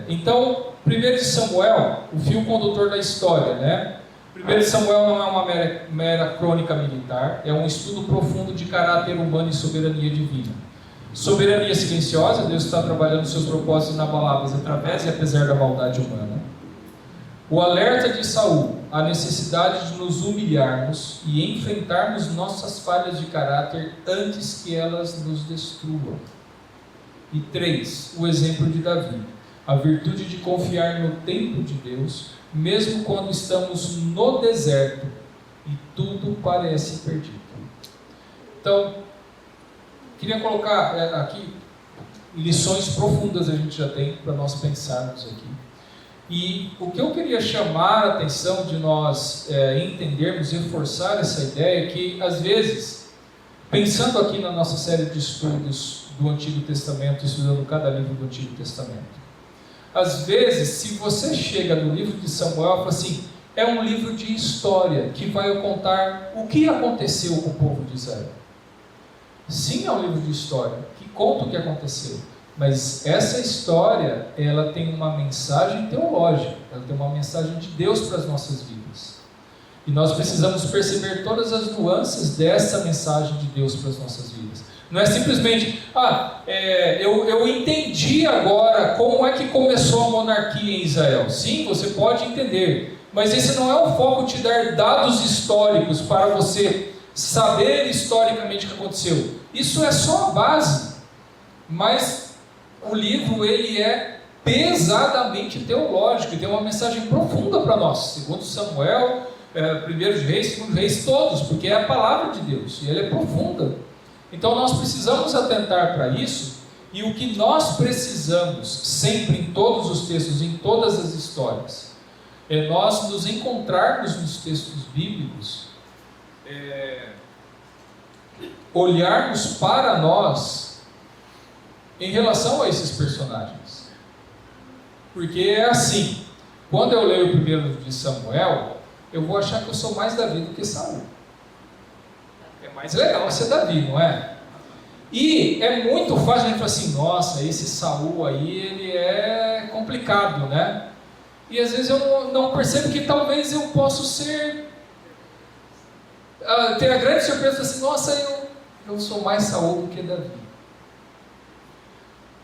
Então, 1 Samuel, o fio condutor da história, né? 1 Samuel não é uma mera crônica militar, é um estudo profundo de caráter humano e soberania divina. Soberania silenciosa: Deus está trabalhando seus propósitos inabaláveis através e apesar da maldade humana. O alerta de Saul: a necessidade de nos humilharmos e enfrentarmos nossas falhas de caráter antes que elas nos destruam. E 3, o exemplo de Davi: a virtude de confiar no tempo de Deus, mesmo quando estamos no deserto e tudo parece perdido. Então, queria colocar aqui lições profundas a gente já tem para nós pensarmos aqui. E o que eu queria chamar a atenção de nós entendermos, reforçar essa ideia, é que às vezes, pensando aqui na nossa série de estudos do Antigo Testamento, estudando cada livro do Antigo Testamento, às vezes, se você chega no livro de Samuel e fala assim: é um livro de história que vai contar o que aconteceu com o povo de Israel. Sim, é um livro de história que conta o que aconteceu, mas essa história, ela tem uma mensagem teológica, ela tem uma mensagem de Deus para as nossas vidas, e nós precisamos perceber todas as nuances dessa mensagem de Deus para as nossas vidas. Não é simplesmente: eu entendi agora como é que começou a monarquia em Israel. Sim, você pode entender, mas esse não é o foco, te dar dados históricos para você saber historicamente o que aconteceu. Isso é só a base, mas o livro, ele é pesadamente teológico e tem uma mensagem profunda para nós. Segundo Samuel, 1 Reis, 2 Reis, todos, porque é a palavra de Deus e ela é profunda. Então nós precisamos atentar para isso, e o que nós precisamos sempre em todos os textos, em todas as histórias, é nós nos encontrarmos nos textos bíblicos, olharmos para nós em relação a esses personagens. Porque é assim: quando eu leio o primeiro livro de Samuel, eu vou achar que eu sou mais Davi do que Saul. É mais legal ser Davi, não é? E é muito fácil a gente falar assim: nossa, esse Saul aí, ele é complicado, né? E às vezes eu não percebo que talvez eu possa ser... ter a grande surpresa assim: nossa, eu sou mais Saul do que Davi.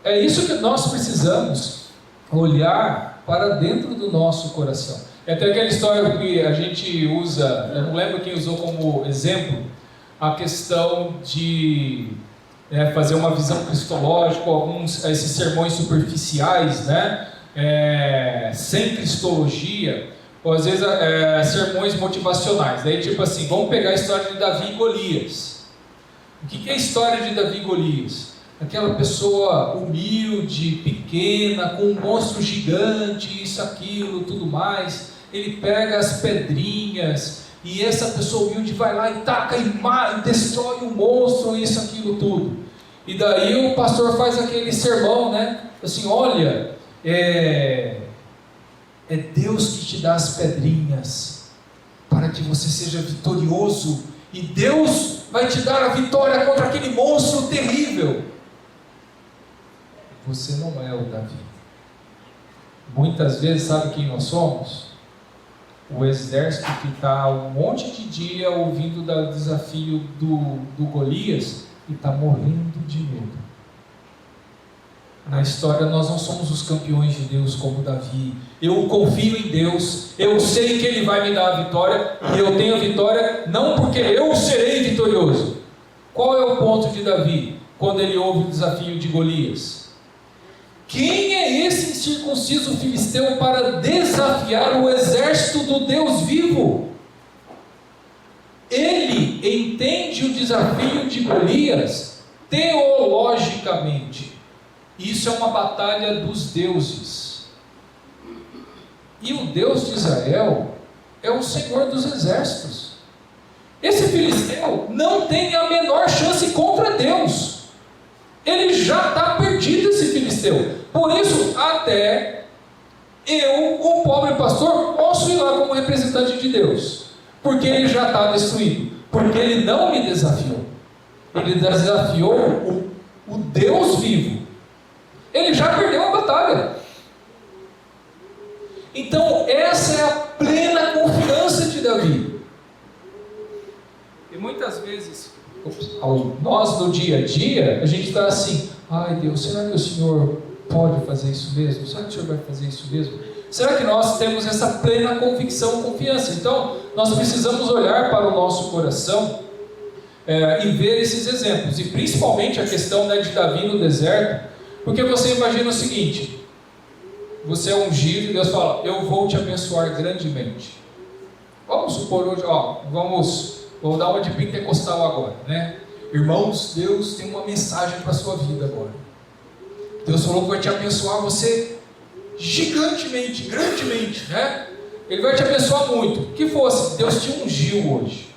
É isso que nós precisamos olhar para dentro do nosso coração. É até aquela história que a gente usa, eu não lembro quem usou como exemplo, a questão de fazer uma visão cristológica, alguns esses sermões superficiais, né? Sem cristologia, ou às vezes sermões motivacionais. Daí tipo assim, vamos pegar a história de Davi e Golias. O que é a história de Davi e Golias? Aquela pessoa humilde, pequena, com um monstro gigante, isso, aquilo, tudo mais. Ele pega as pedrinhas, e essa pessoa humilde vai lá e taca e destrói o monstro, isso, aquilo, tudo. E daí o pastor faz aquele sermão, né? Assim, olha, é Deus que te dá as pedrinhas, para que você seja vitorioso, e Deus vai te dar a vitória contra aquele monstro terrível. Você não é o Davi. Muitas vezes, sabe quem nós somos? O exército que está um monte de dia ouvindo do desafio do Golias e está morrendo de medo. Na história nós não somos os campeões de Deus como Davi. Eu confio em Deus, eu sei que Ele vai me dar a vitória, e eu tenho a vitória não porque eu serei vitorioso. Qual é o ponto de Davi quando ele ouve o desafio de Golias? Quem é esse incircunciso filisteu para desafiar o exército do Deus vivo? Ele entende o desafio de Golias teologicamente. Isso é uma batalha dos deuses. E o Deus de Israel é o Senhor dos exércitos. Esse filisteu não tem a menor chance contra Deus. Ele já está perdido, esse filisteu. Por isso, até eu, um pobre pastor, posso ir lá como representante de Deus. Porque ele já está destruído. Porque ele não me desafiou. Ele desafiou o Deus vivo. Ele já perdeu a batalha. Então, essa é a plena confiança de Davi. E muitas vezes, nós no dia a dia, a gente está assim: ai Deus, será que o Senhor pode fazer isso mesmo? Será que o Senhor vai fazer isso mesmo? Será que nós temos essa plena convicção, confiança? Então, nós precisamos olhar para o nosso coração e ver esses exemplos. E principalmente a questão de Davi no deserto. Porque você imagina o seguinte: você é ungido e Deus fala: eu vou te abençoar grandemente. Vamos supor hoje, vou dar uma de pentecostal agora, né? Irmãos, Deus tem uma mensagem para a sua vida agora. Deus falou que vai te abençoar você gigantemente, grandemente, né? Ele vai te abençoar muito. Que fosse, Deus te ungiu hoje.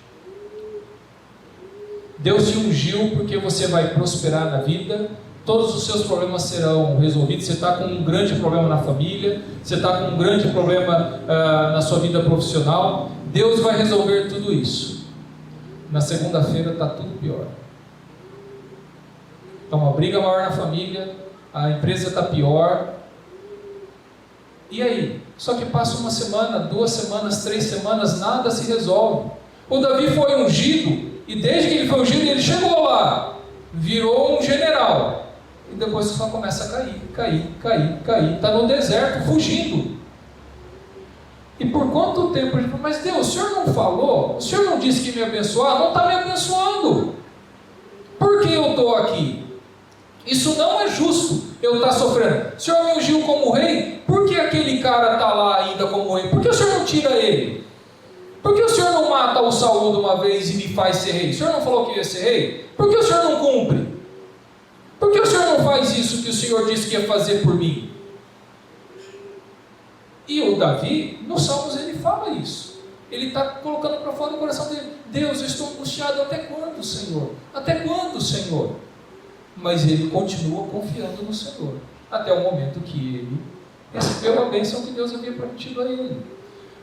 Deus te ungiu porque você vai prosperar na vida. Todos os seus problemas serão resolvidos. Você está com um grande problema na família, você está com um grande problema na sua vida profissional. Deus vai resolver tudo isso. Na segunda-feira está tudo pior. Está uma briga maior na família, a empresa está pior. E aí? Só que passa uma semana, 2 semanas, 3 semanas, nada se resolve. O Davi foi ungido, e desde que ele foi ungido, ele chegou lá, virou um general. E depois só começa a cair. Está no deserto, fugindo. E por quanto tempo ele falou: mas Deus, o Senhor não falou? O Senhor não disse que ia me abençoar? Não está me abençoando. Por que eu estou aqui? Isso não é justo, eu estar sofrendo. O Senhor me ungiu como rei, por que aquele cara está lá ainda como rei? Por que o Senhor não tira ele? Por que o Senhor não mata o Saul de uma vez e me faz ser rei? O Senhor não falou que ia ser rei? Por que o Senhor não cumpre? Por que o Senhor não faz isso que o Senhor disse que ia fazer por mim? E o Davi, nos Salmos, ele fala isso. Ele está colocando para fora do coração dele: Deus, eu estou angustiado, até quando, Senhor? Até quando, Senhor? Mas ele continua confiando no Senhor, até o momento que ele recebeu a bênção que Deus havia prometido a ele.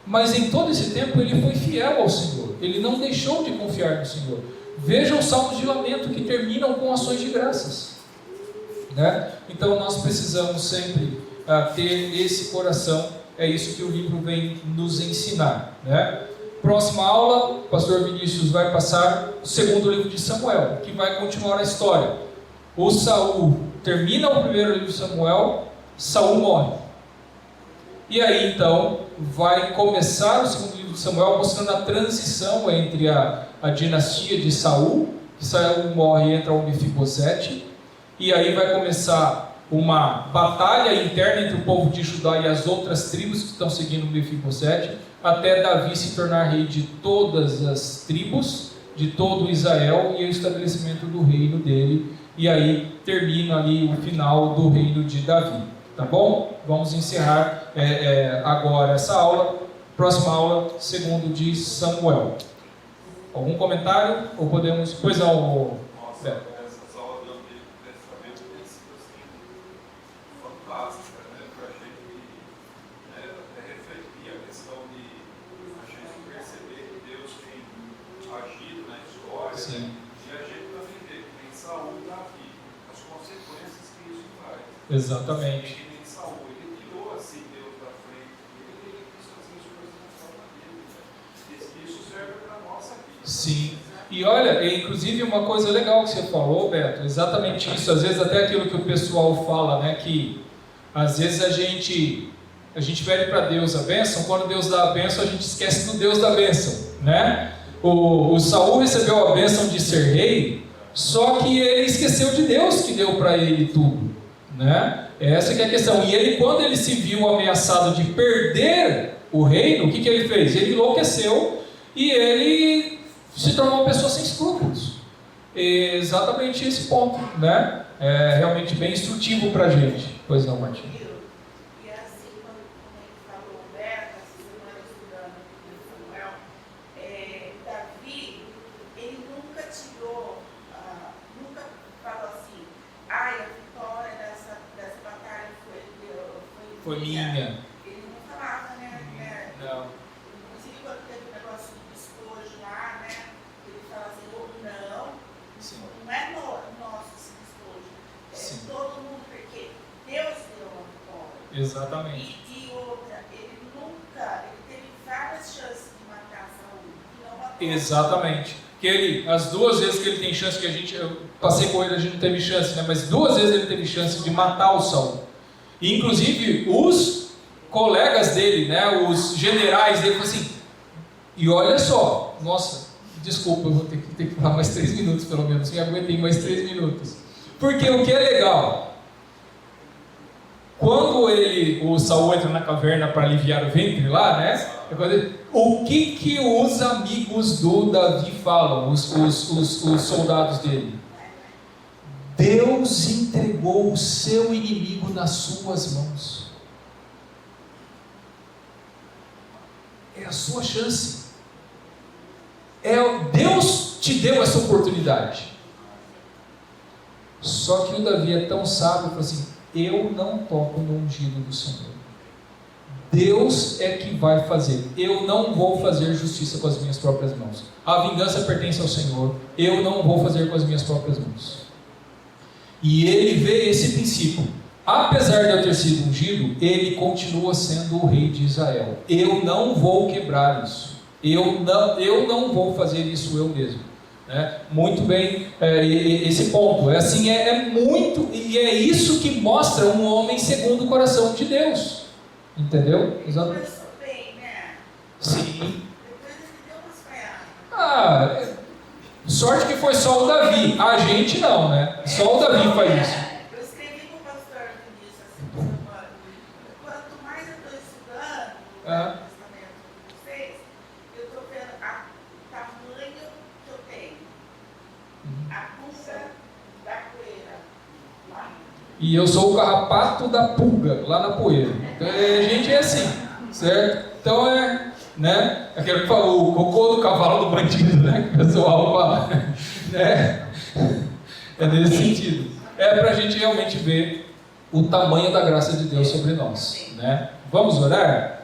Mas em todo esse tempo ele foi fiel ao Senhor, ele não deixou de confiar no Senhor. Veja os salmos de lamento que terminam com ações de graças, né? Então nós precisamos sempre ter esse coração. É isso que o livro vem nos ensinar, né? Próxima aula, o pastor Vinícius vai passar o 2º livro de Samuel, que vai continuar a história. O Saul termina o primeiro livro de Samuel, Saul morre. E aí então vai começar o segundo livro de Samuel mostrando a transição entre a dinastia de Saul, que Saul morre e entra o Mefibosete, e aí vai começar uma batalha interna entre o povo de Judá e as outras tribos que estão seguindo o Mefibosete, até Davi se tornar rei de todas as tribos, de todo Israel, e o estabelecimento do reino dele, e aí termina ali o final do reino de Davi. Tá bom? Vamos encerrar agora essa aula. Próxima aula, segundo de Samuel. Algum comentário? Ou podemos... Pois não, Nossa, essas aulas do Antigo Testamento têm sido assim, fantásticas, né? Eu achei que até refletia a questão de a gente perceber que Deus tem agido na história, sim, né? E a gente também vê que tem Saul e Davi, as consequências que isso traz. exatamente. Em Saul, ele tirou assim Deus da frente, ele quis fazer as coisas na forma dele, né? Isso serve para a nossa vida. Sim. E olha, inclusive uma coisa legal que você falou, Beto, exatamente isso. Às vezes até aquilo que o pessoal fala, né, que às vezes a gente pede para Deus a bênção, quando Deus dá a bênção a gente esquece do Deus da bênção, né? O Saul recebeu a bênção de ser rei, só que ele esqueceu de Deus que deu para ele tudo, né? Essa que é a questão. E ele, quando ele se viu ameaçado de perder o reino, o que ele fez? Ele enlouqueceu e ele se tornou uma pessoa sem escrúpulos. Exatamente esse ponto, né? É realmente bem instrutivo para a gente. Pois não, Martim? E assim, como ele falou, Beto, essa semana estudando o Samuel, Davi, ele nunca tirou, nunca falou assim, a vitória dessa batalha Foi minha. Ele não falava, né? Não. Inclusive, quando teve o negócio do despojo lá, né? Ele fala assim, não, Sim. não é nosso esse despojo. Sim. Todo mundo, porque Deus deu a vitória. Exatamente. E outra, ele teve várias chances de matar Saul, e não matou. Exatamente. As duas vezes que ele tem chance, eu passei com ele, a gente não teve chance, né? Mas 2 vezes ele teve chance de matar o Saul. E, inclusive, os colegas dele, né, os generais dele, falaram assim, e olha só, nossa, desculpa, eu vou ter que falar mais 3 minutos pelo menos, me aguentei mais 3 minutos. Porque o que é legal, quando o Saul entra na caverna para aliviar o ventre lá, né, o que os amigos do Davi falam, os soldados dele? Deus entregou o seu inimigo nas suas mãos. É a sua chance. Deus te deu essa oportunidade. Só que o Davi é tão sábio, falou assim, eu não toco no ungido do Senhor. Deus é que vai fazer. Eu não vou fazer justiça com as minhas próprias mãos. A vingança pertence ao Senhor. Eu não vou fazer com as minhas próprias mãos. E ele vê esse princípio. Apesar de eu ter sido ungido, ele continua sendo o rei de Israel. Eu não vou quebrar isso. Eu não vou fazer isso eu mesmo. Né? Muito bem, esse ponto. Muito, e é isso que mostra um homem segundo o coração de Deus. Entendeu? Exatamente. Começou bem, né? Sim. Depois ele deu umas falhadas. Sorte que foi só o Davi. A gente não, né? Só o Davi faz isso. Eu escrevi com o pastor Vinícius assim, por semana. Quanto mais eu estou estudando o Novo Testamento com vocês, eu estou vendo o tamanho que eu tenho. A pulga da poeira lá. E eu sou o carrapato da pulga, lá na poeira. Então a gente é assim, certo? Então né? Aquele que falou, o cocô do cavalo do bandido, né? Que o pessoal fala, né? É nesse sentido. É para a gente realmente ver o tamanho da graça de Deus sobre nós, né? Vamos orar?